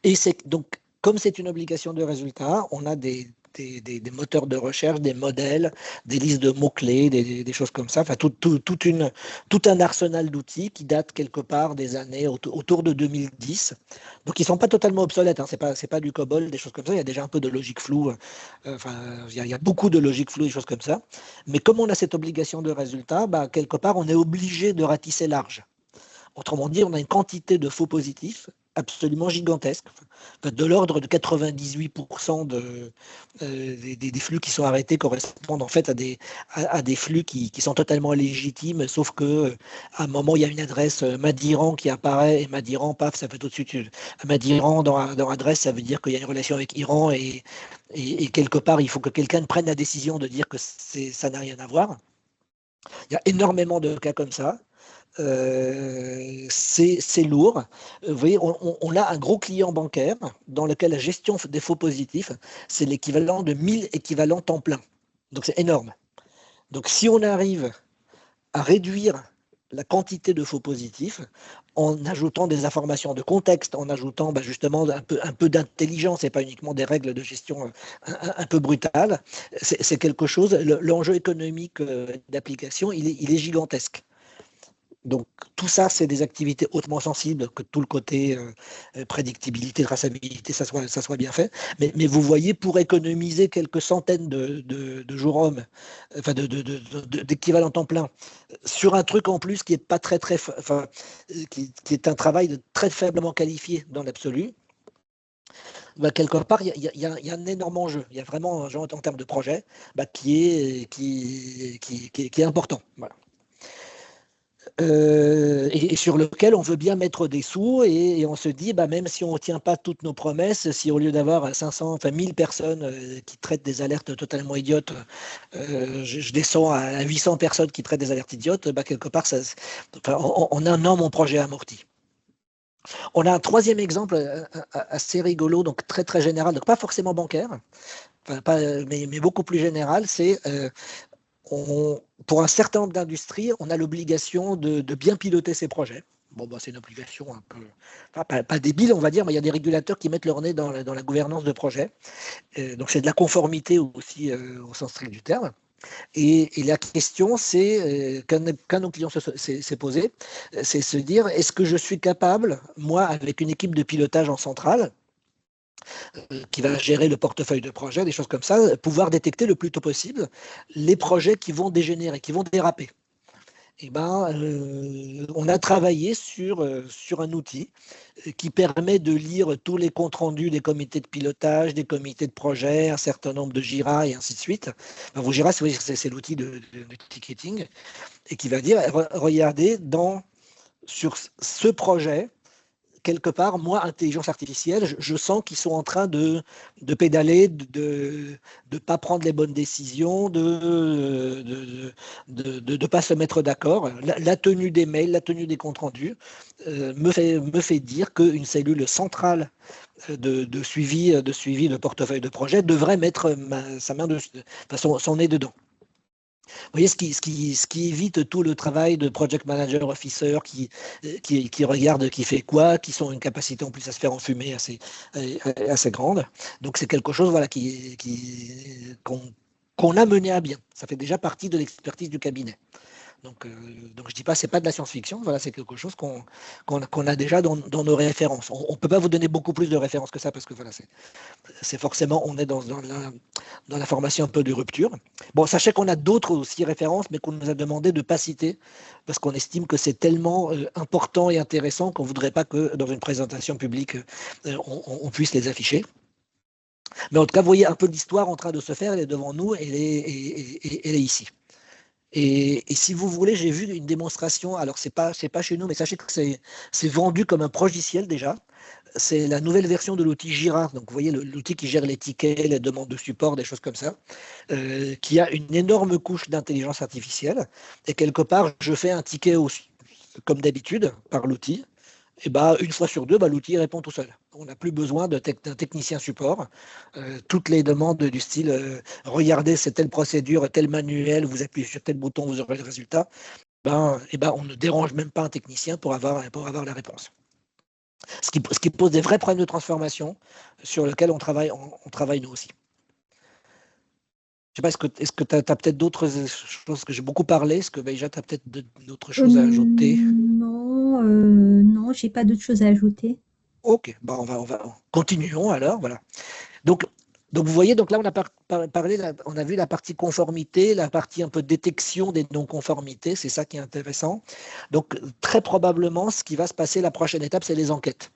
Et donc, comme c'est une obligation de résultat, on a des moteurs de recherche, des modèles, des listes de mots-clés, des choses comme ça, tout un arsenal d'outils qui date quelque part des années autour de 2010. Donc, ils ne sont pas totalement obsolètes, hein. C'est pas du COBOL, des choses comme ça. Il y a déjà un peu de logique floue. Il y a beaucoup de logique floue, des choses comme ça. Mais comme on a cette obligation de résultat, quelque part, on est obligé de ratisser large. Autrement dit, on a une quantité de faux positifs absolument gigantesque, de l'ordre de 98% des flux qui sont arrêtés correspondent en fait à des flux qui sont totalement légitimes, sauf que à un moment il y a une adresse Madiran qui apparaît et Madiran, paf, ça fait tout de suite Madiran dans l'adresse, ça veut dire qu'il y a une relation avec Iran et quelque part il faut que quelqu'un prenne la décision de dire que ça n'a rien à voir. Il y a énormément de cas comme ça. C'est lourd. Vous voyez, on a un gros client bancaire dans lequel la gestion des faux positifs, c'est l'équivalent de 1000 équivalents temps plein. Donc c'est énorme. Donc si on arrive à réduire la quantité de faux positifs en ajoutant des informations de contexte, en ajoutant justement un peu d'intelligence et pas uniquement des règles de gestion un peu brutales, c'est quelque chose, l'enjeu économique d'application, il est gigantesque. Donc, tout ça, c'est des activités hautement sensibles, que tout le côté prédictibilité, traçabilité, ça soit bien fait. Mais vous voyez, pour économiser quelques centaines de jours hommes, enfin d'équivalent temps plein, sur un truc en plus qui est pas enfin, qui est un travail très faiblement qualifié dans l'absolu, bah, quelque part, il y a un énorme enjeu. Il y a vraiment un enjeu en termes de projet bah, qui est important. Voilà. Et sur lequel on veut bien mettre des sous et on se dit, bah, même si on ne tient pas toutes nos promesses, si au lieu d'avoir 500, enfin 1000 personnes qui traitent des alertes totalement idiotes, je descends à 800 personnes qui traitent des alertes idiotes, bah, quelque part, enfin, on a un an mon projet amorti. On a un troisième exemple assez rigolo, donc très très général, donc pas forcément bancaire, enfin, mais beaucoup plus général, c'est pour un certain nombre d'industries, on a l'obligation de bien piloter ses projets. Bon, bah, c'est une obligation un peu, enfin, pas débile, on va dire, mais il y a des régulateurs qui mettent leur nez dans la gouvernance de projet. Donc, c'est de la conformité aussi au sens strict du terme. Et la question, c'est qu'un de nos clients s'est posé, c'est se dire, est-ce que je suis capable, moi, avec une équipe de pilotage en centrale, qui va gérer le portefeuille de projet, des choses comme ça, pouvoir détecter le plus tôt possible les projets qui vont dégénérer, qui vont déraper. Et ben, on a travaillé sur un outil qui permet de lire tous les comptes rendus des comités de pilotage, des comités de projet, un certain nombre de Jira et ainsi de suite. Ben, vous Jira, c'est l'outil de ticketing et qui va dire, regardez, sur ce projet, quelque part, moi, intelligence artificielle, je sens qu'ils sont en train de pédaler, de ne pas prendre les bonnes décisions, de ne pas se mettre d'accord. La tenue des mails, la tenue des comptes rendus me fait dire qu'une cellule centrale de suivi de portefeuille de projet devrait mettre sa main dessus, enfin, son nez dedans. Vous voyez, ce qui évite tout le travail de project manager, officer, qui regarde qui fait quoi, qui sont une capacité en plus à se faire enfumer assez grande. Donc c'est quelque chose voilà, qu'on a mené à bien. Ça fait déjà partie de l'expertise du cabinet. Donc je ne dis pas, ce n'est pas de la science-fiction, voilà, c'est quelque chose qu'on a déjà dans nos références. On ne peut pas vous donner beaucoup plus de références que ça, parce que voilà, c'est forcément, on est dans la formation un peu de rupture. Bon, sachez qu'on a d'autres aussi références, mais qu'on nous a demandé de ne pas citer, parce qu'on estime que c'est tellement important et intéressant qu'on ne voudrait pas que dans une présentation publique, on puisse les afficher. Mais en tout cas, vous voyez un peu l'histoire en train de se faire, elle est devant nous, elle est ici. Et si vous voulez, j'ai vu une démonstration, alors c'est pas chez nous, mais sachez que c'est vendu comme un progiciel déjà. C'est la nouvelle version de l'outil Jira. Donc, vous voyez, l'outil qui gère les tickets, les demandes de support, des choses comme ça, qui a une énorme couche d'intelligence artificielle. Et quelque part, je fais un ticket aussi, comme d'habitude, par l'outil. Et bah, une fois sur deux, bah, l'outil répond tout seul. On n'a plus besoin d'un technicien support. Toutes les demandes du style regardez, c'est telle procédure, tel manuel, vous appuyez sur tel bouton, vous aurez le résultat. On ne dérange même pas un technicien pour avoir la réponse. Ce qui pose des vrais problèmes de transformation sur lesquels on travaille nous aussi. Je ne sais pas, est-ce que tu as peut-être d'autres choses que j'ai beaucoup parlé? Est-ce que Beja, tu as peut-être d'autres choses à ajouter? Non, j'ai pas d'autres choses à ajouter. Ok, bah continuons alors. Voilà. Donc vous voyez, donc là, on a parlé, on a vu la partie conformité, la partie un peu détection des non-conformités, c'est ça qui est intéressant. Donc, très probablement, ce qui va se passer, la prochaine étape, c'est les enquêtes.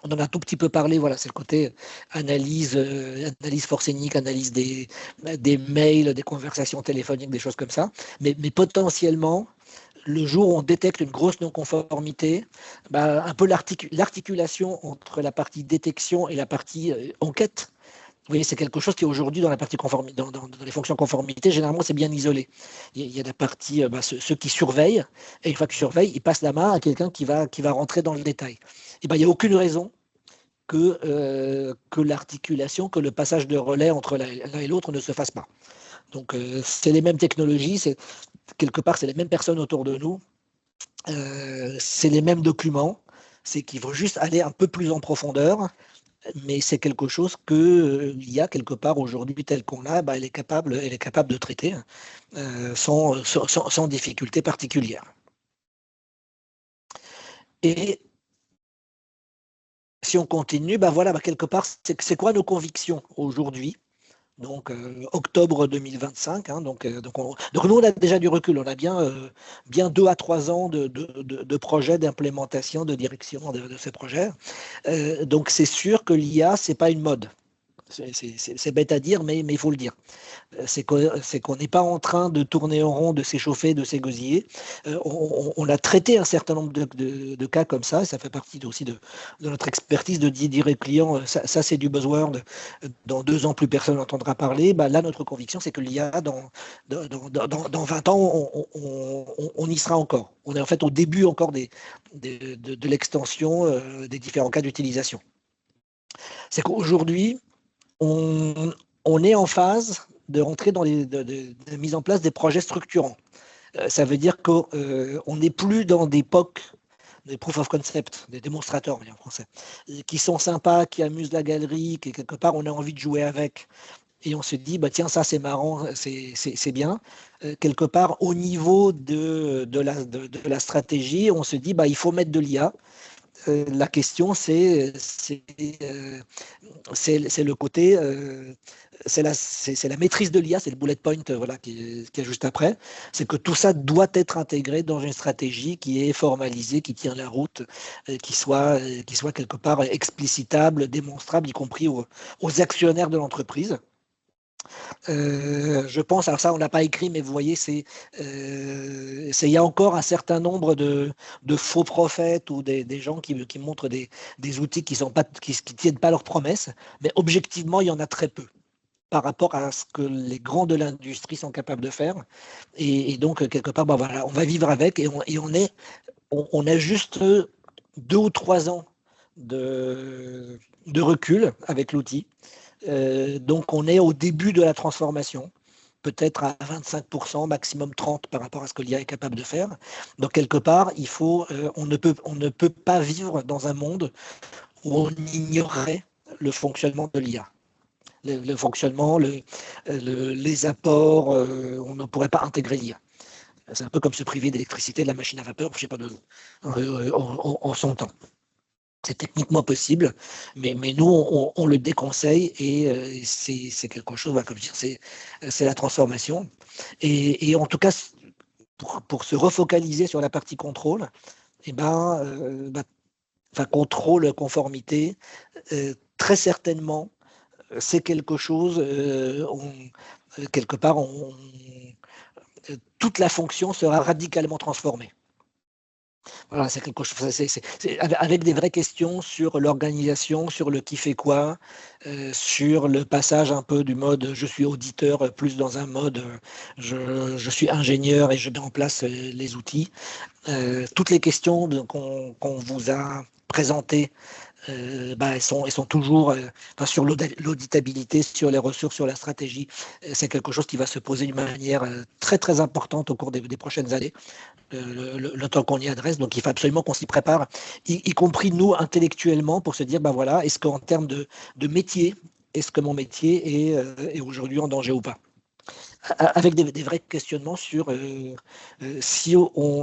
On en a un tout petit peu parlé, voilà, c'est le côté analyse forcénique, analyse des mails, des conversations téléphoniques, des choses comme ça. Mais potentiellement, le jour où on détecte une grosse non-conformité, un peu l'articulation entre la partie détection et la partie enquête. Vous voyez, c'est quelque chose qui aujourd'hui, dans la partie conformité, dans les fonctions conformité, généralement, c'est bien isolé. Il y a la partie, ceux qui surveillent, et une fois qu'ils surveillent, ils passent la main à quelqu'un qui va rentrer dans le détail. Et il n'y a aucune raison que l'articulation, que le passage de relais entre l'un et l'autre ne se fasse pas. Donc, c'est les mêmes technologies, quelque part, c'est les mêmes personnes autour de nous, c'est les mêmes documents, c'est qu'il faut juste aller un peu plus en profondeur, mais c'est quelque chose que l'IA, quelque part, aujourd'hui, telle qu'on l'a, elle est capable de traiter sans difficulté particulière. Et si on continue, voilà, quelque part, c'est quoi nos convictions aujourd'hui? Donc octobre 2025. Donc nous, on a déjà du recul. On a bien 2 à 3 ans de projets, d'implémentation, de direction de ces projets. Donc c'est sûr que l'IA, c'est pas une mode. C'est bête à dire, mais il faut le dire. C'est qu'on n'est pas en train de tourner en rond, de s'échauffer, de s'égosiller. On a traité un certain nombre de cas comme ça, et ça fait partie aussi de notre expertise de dire aux clients, ça c'est du buzzword, dans 2 ans plus personne n'entendra parler. Là, notre conviction, c'est que l'IA, dans 20 ans, on y sera encore. On est en fait au début encore de l'extension des différents cas d'utilisation. C'est qu'aujourd'hui, on est en phase de rentrer dans de mise en place des projets structurants. Ça veut dire qu'on n'est plus dans des POC, des proof of concept, des démonstrateurs en français, qui sont sympas, qui amusent la galerie, qui quelque part on a envie de jouer avec. Et on se dit, tiens, ça c'est marrant, c'est bien. Quelque part, au niveau de la stratégie, on se dit, il faut mettre de l'IA. La question, c'est le côté, c'est la maîtrise de l'IA, c'est le bullet point voilà, qui est juste après. C'est que tout ça doit être intégré dans une stratégie qui est formalisée, qui tient la route, qui soit quelque part explicitable, démonstrable, y compris aux actionnaires de l'entreprise. Je pense, alors ça on n'a pas écrit, mais vous voyez, il y a encore un certain nombre de faux prophètes ou des gens qui montrent des outils qui tiennent pas leurs promesses, mais objectivement il y en a très peu par rapport à ce que les grands de l'industrie sont capables de faire. Et donc quelque part, voilà, on va vivre avec et on a juste 2 ou 3 ans de recul avec l'outil. Donc on est au début de la transformation, peut-être à 25%, maximum 30% par rapport à ce que l'IA est capable de faire. Donc quelque part, on ne peut pas vivre dans un monde où on ignorerait le fonctionnement de l'IA. Le fonctionnement, les apports, on ne pourrait pas intégrer l'IA. C'est un peu comme se priver d'électricité de la machine à vapeur, je ne sais pas, en son temps. C'est techniquement possible, mais nous, on le déconseille et c'est quelque chose, comme je dis, c'est la transformation. Et en tout cas, pour se refocaliser sur la partie contrôle, contrôle, conformité, très certainement, c'est quelque chose, quelque part, toute la fonction sera radicalement transformée. Voilà, c'est quelque chose, avec des vraies questions sur l'organisation, sur le qui fait quoi, sur le passage un peu du mode je suis auditeur plus dans un mode je suis ingénieur et je mets en place les outils. Toutes les questions qu'on vous a présentées, elles sont toujours sur l'auditabilité, sur les ressources, sur la stratégie. C'est quelque chose qui va se poser d'une manière très très importante au cours des prochaines années. Le temps qu'on y adresse. Donc, il faut absolument qu'on s'y prépare, y compris nous, intellectuellement, pour se dire, voilà, est-ce qu'en termes de métier, est-ce que mon métier est aujourd'hui en danger ou pas? Avec des vrais questionnements sur si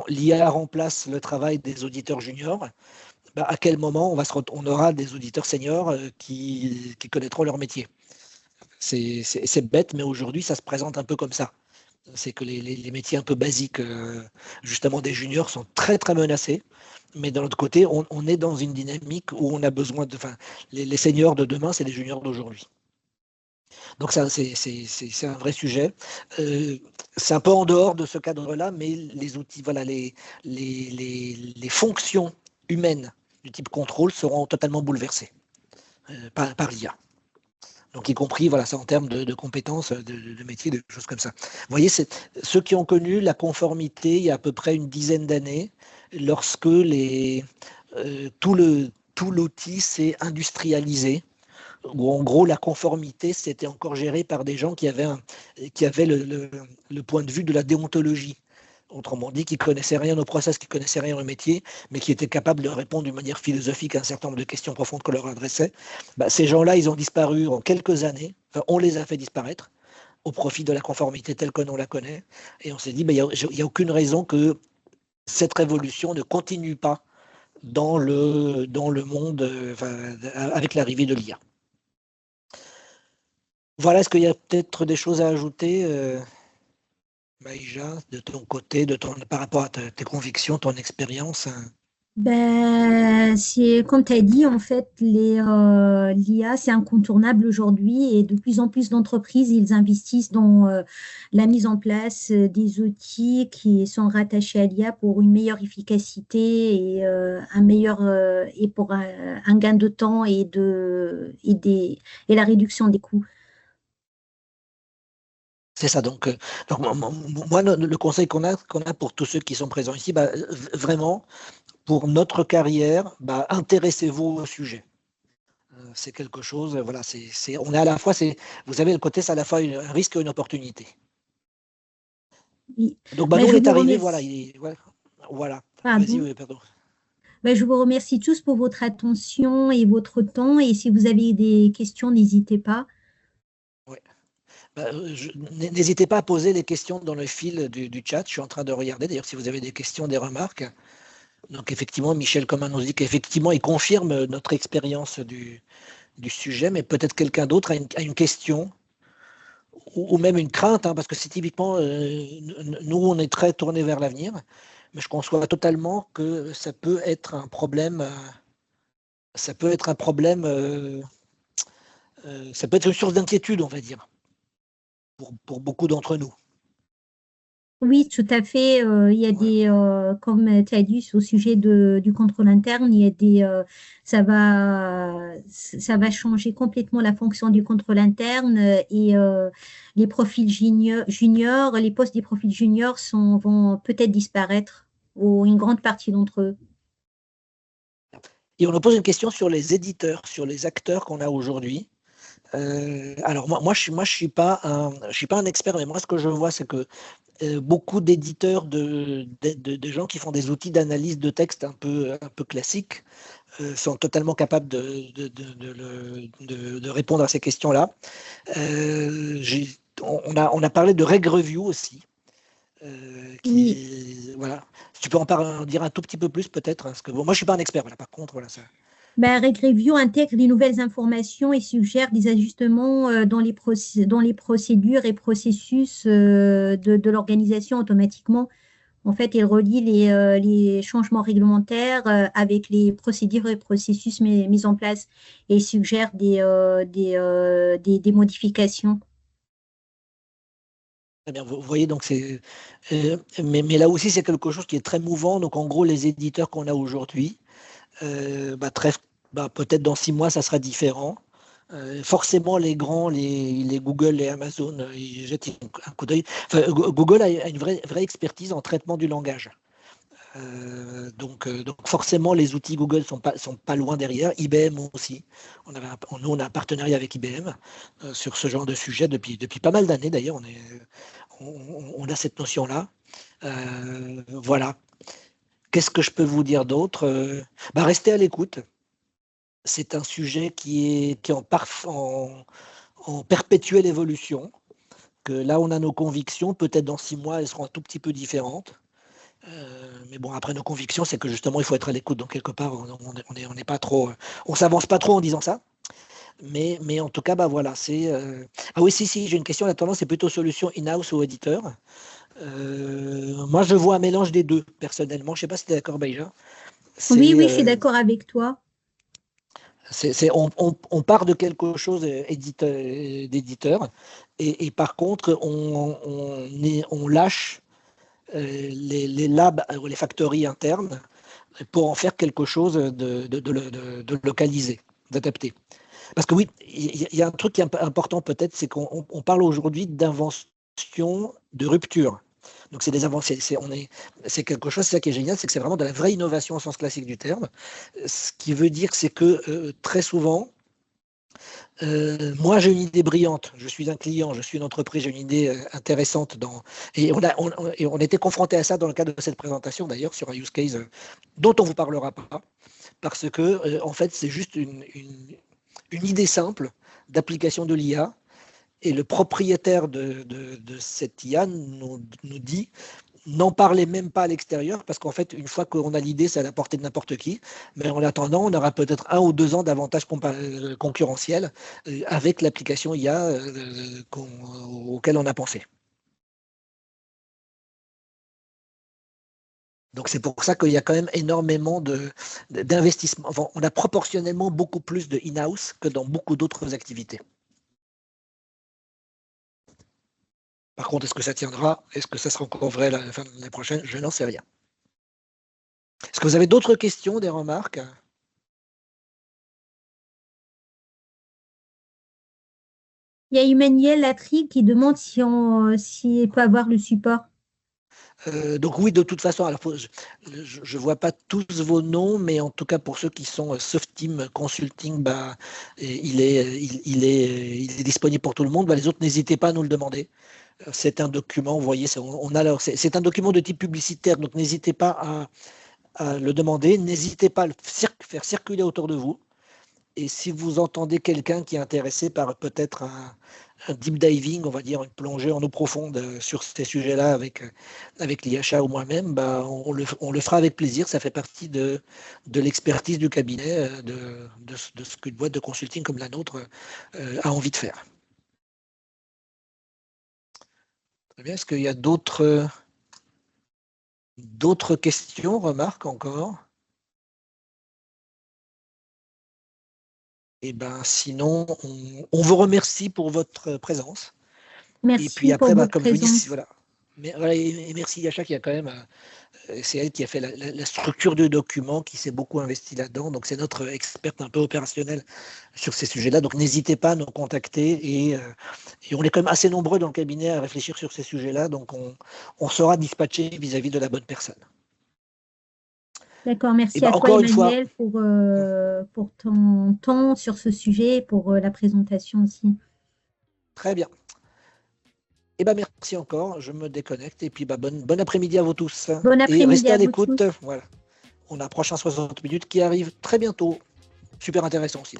l'IA remplace le travail des auditeurs juniors, à quel moment on aura des auditeurs seniors qui connaîtront leur métier. C'est bête, mais aujourd'hui, ça se présente un peu comme ça. C'est que les métiers un peu basiques, justement des juniors, sont très très menacés. Mais d'un autre côté, on est dans une dynamique où on a besoin les seniors de demain, c'est les juniors d'aujourd'hui. Donc ça, c'est un vrai sujet. C'est un peu en dehors de ce cadre-là, mais les outils, voilà, les fonctions humaines du type contrôle seront totalement bouleversées par l'IA. Donc, y compris, voilà, ça en termes de compétences, de métiers, de choses comme ça. Vous voyez, ceux qui ont connu la conformité il y a à peu près une dizaine d'années, lorsque tout l'outil s'est industrialisé, où en gros la conformité c'était encore géré par des gens qui avaient le point de vue de la déontologie. Autrement dit, qui ne connaissaient rien au process, qui ne connaissaient rien au métier, mais qui étaient capables de répondre d'une manière philosophique à un certain nombre de questions profondes qu'on leur adressait. Ces gens-là, ils ont disparu en quelques années. Enfin, on les a fait disparaître au profit de la conformité telle que l'on la connaît. Et on s'est dit, il n'y a aucune raison que cette révolution ne continue pas dans le monde avec l'arrivée de l'IA. Voilà, est-ce qu'il y a peut-être des choses à ajouter, Maïja, de ton côté, par rapport à tes convictions, ton expérience? Ben, c'est comme tu as dit, en fait, l'IA, c'est incontournable aujourd'hui et de plus en plus d'entreprises, ils investissent dans la mise en place des outils qui sont rattachés à l'IA pour une meilleure efficacité et et pour un gain de temps et la réduction des coûts. C'est ça, donc moi, le conseil qu'on a pour tous ceux qui sont présents ici, vraiment, pour notre carrière, intéressez-vous au sujet. C'est quelque chose, voilà, on est à la fois, vous avez le côté, c'est à la fois un risque et une opportunité. Oui. Donc, Ben, nous, on je est vous arrivé, voilà, remercie. voilà. Vas-y, Pardon. oui, pardon. Ben, je vous remercie tous pour votre attention et votre temps. Et si vous avez des questions, n'hésitez pas. Ouais. N'hésitez pas à poser les questions dans le fil du chat. Je suis en train de regarder, d'ailleurs, si vous avez des questions, des remarques. Donc, effectivement, Michel Comin nous dit qu'effectivement, il confirme notre expérience du sujet, mais peut-être quelqu'un d'autre a une question ou même une crainte, hein, parce que c'est typiquement, nous, on est très tourné vers l'avenir, mais je conçois totalement que ça peut être un problème, ça peut être un problème, ça peut être une source d'inquiétude, on va dire, pour beaucoup d'entre nous. Oui, tout à fait. Il y a Ouais. comme tu as dit, au sujet du contrôle interne, il y a ça va changer complètement la fonction du contrôle interne et les profils juniors, les postes des profils juniors vont peut-être disparaître ou une grande partie d'entre eux. Et on nous pose une question sur les éditeurs, sur les acteurs qu'on a aujourd'hui. Alors je suis pas un expert, mais moi ce que je vois, c'est que beaucoup d'éditeurs, de gens qui font des outils d'analyse de texte un peu classiques, sont totalement capables de répondre à ces questions-là. On a parlé de Reg Review aussi. Oui. Voilà. Si tu peux en dire un tout petit peu plus peut-être, hein, parce que bon, moi je suis pas un expert, voilà, par contre, voilà ça. Ben, RegReview intègre les nouvelles informations et suggère des ajustements dans les procédures et processus de l'organisation automatiquement. En fait, il relie les changements réglementaires avec les procédures et processus mis en place et suggère des modifications. Très bien, vous voyez, donc mais là aussi c'est quelque chose qui est très mouvant. Donc en gros, les éditeurs qu'on a aujourd'hui, peut-être dans 6 mois, ça sera différent. Forcément, les grands, les Google, les Amazon, ils jettent un coup d'œil. Enfin, Google a une vraie expertise en traitement du langage. Donc forcément, les outils Google sont pas loin derrière. IBM aussi. Nous, on a un partenariat avec IBM sur ce genre de sujet depuis pas mal d'années. D'ailleurs, on a cette notion-là. Voilà. Qu'est-ce que je peux vous dire d'autre? Restez à l'écoute. C'est un sujet qui est en perpétuelle évolution. Que là, on a nos convictions. Peut-être dans 6 mois, elles seront un tout petit peu différentes. Mais bon, après nos convictions, c'est que justement, il faut être à l'écoute. Donc, quelque part, on n'est pas trop, on s'avance pas trop en disant ça. Mais en tout cas, voilà, Ah oui, si, j'ai une question. La tendance, c'est plutôt solution in-house ou éditeur. Moi, je vois un mélange des deux, personnellement. Je ne sais pas si tu es d'accord, Baïja. Oui, C'est, oui, je suis d'accord avec toi. on part de quelque chose d'éditeur, et par contre, on lâche les labs ou les factories internes pour en faire quelque chose de localisé, d'adapté. Parce que oui, il y a un truc qui est important peut-être, c'est qu'on parle aujourd'hui d'invention de rupture. Donc c'est des avancées, c'est quelque chose, c'est ça qui est génial, c'est que c'est vraiment de la vraie innovation au sens classique du terme. Ce qui veut dire, c'est que très souvent, moi j'ai une idée brillante, je suis un client, je suis une entreprise, j'ai une idée intéressante et on était confronté à ça dans le cadre de cette présentation d'ailleurs sur un use case dont on ne vous parlera pas, parce que en fait c'est juste une idée simple d'application de l'IA, et le propriétaire de cette IA nous dit n'en parlez même pas à l'extérieur, parce qu'en fait, une fois qu'on a l'idée, c'est à la portée de n'importe qui. Mais en attendant, on aura peut-être 1 ou 2 ans d'avantages concurrentiels avec l'application IA auquel on a pensé. Donc c'est pour ça qu'il y a quand même énormément d'investissements. Enfin, on a proportionnellement beaucoup plus de in-house que dans beaucoup d'autres activités. Par contre, est-ce que ça tiendra? Est-ce que ça sera encore vrai à la fin de l'année prochaine? Je n'en sais rien. Est-ce que vous avez d'autres questions, des remarques? Il y a Emmanuel Latry qui demande si on peut avoir le support. Donc oui, de toute façon, alors je ne vois pas tous vos noms, mais en tout cas pour ceux qui sont Soft Team Consulting, bah, il est disponible pour tout le monde. Bah, les autres, n'hésitez pas à nous le demander. C'est un document, vous voyez, c'est un document de type publicitaire, donc n'hésitez pas à le demander. N'hésitez pas à le faire circuler autour de vous. Et si vous entendez quelqu'un qui est intéressé par peut-être un deep diving, on va dire une plongée en eau profonde sur ces sujets-là avec l'IHA ou moi-même, bah, on le fera avec plaisir. Ça fait partie de l'expertise du cabinet, de ce qu'une boîte de consulting comme la nôtre a envie de faire. Très bien. Est-ce qu'il y a d'autres questions, remarques encore? Et ben sinon, on vous remercie pour votre présence. Merci et puis après, pour votre comme je vous présence. dis, voilà. Mais, voilà, et merci Yasha qui a quand même, c'est elle qui a fait la structure du document, qui s'est beaucoup investi là-dedans. Donc c'est notre experte un peu opérationnelle sur ces sujets-là. Donc n'hésitez pas à nous contacter et on est quand même assez nombreux dans le cabinet à réfléchir sur ces sujets-là. Donc on sera dispatché vis-à-vis de la bonne personne. D'accord, merci ben, à toi encore Emmanuel pour ton temps sur ce sujet et pour la présentation aussi. Très bien. Et ben merci encore, je me déconnecte et puis bon après-midi à vous tous. Bon après-midi et restez à vous l'écoute. tous. Voilà. On approche un 60 minutes qui arrive très bientôt. Super intéressant aussi.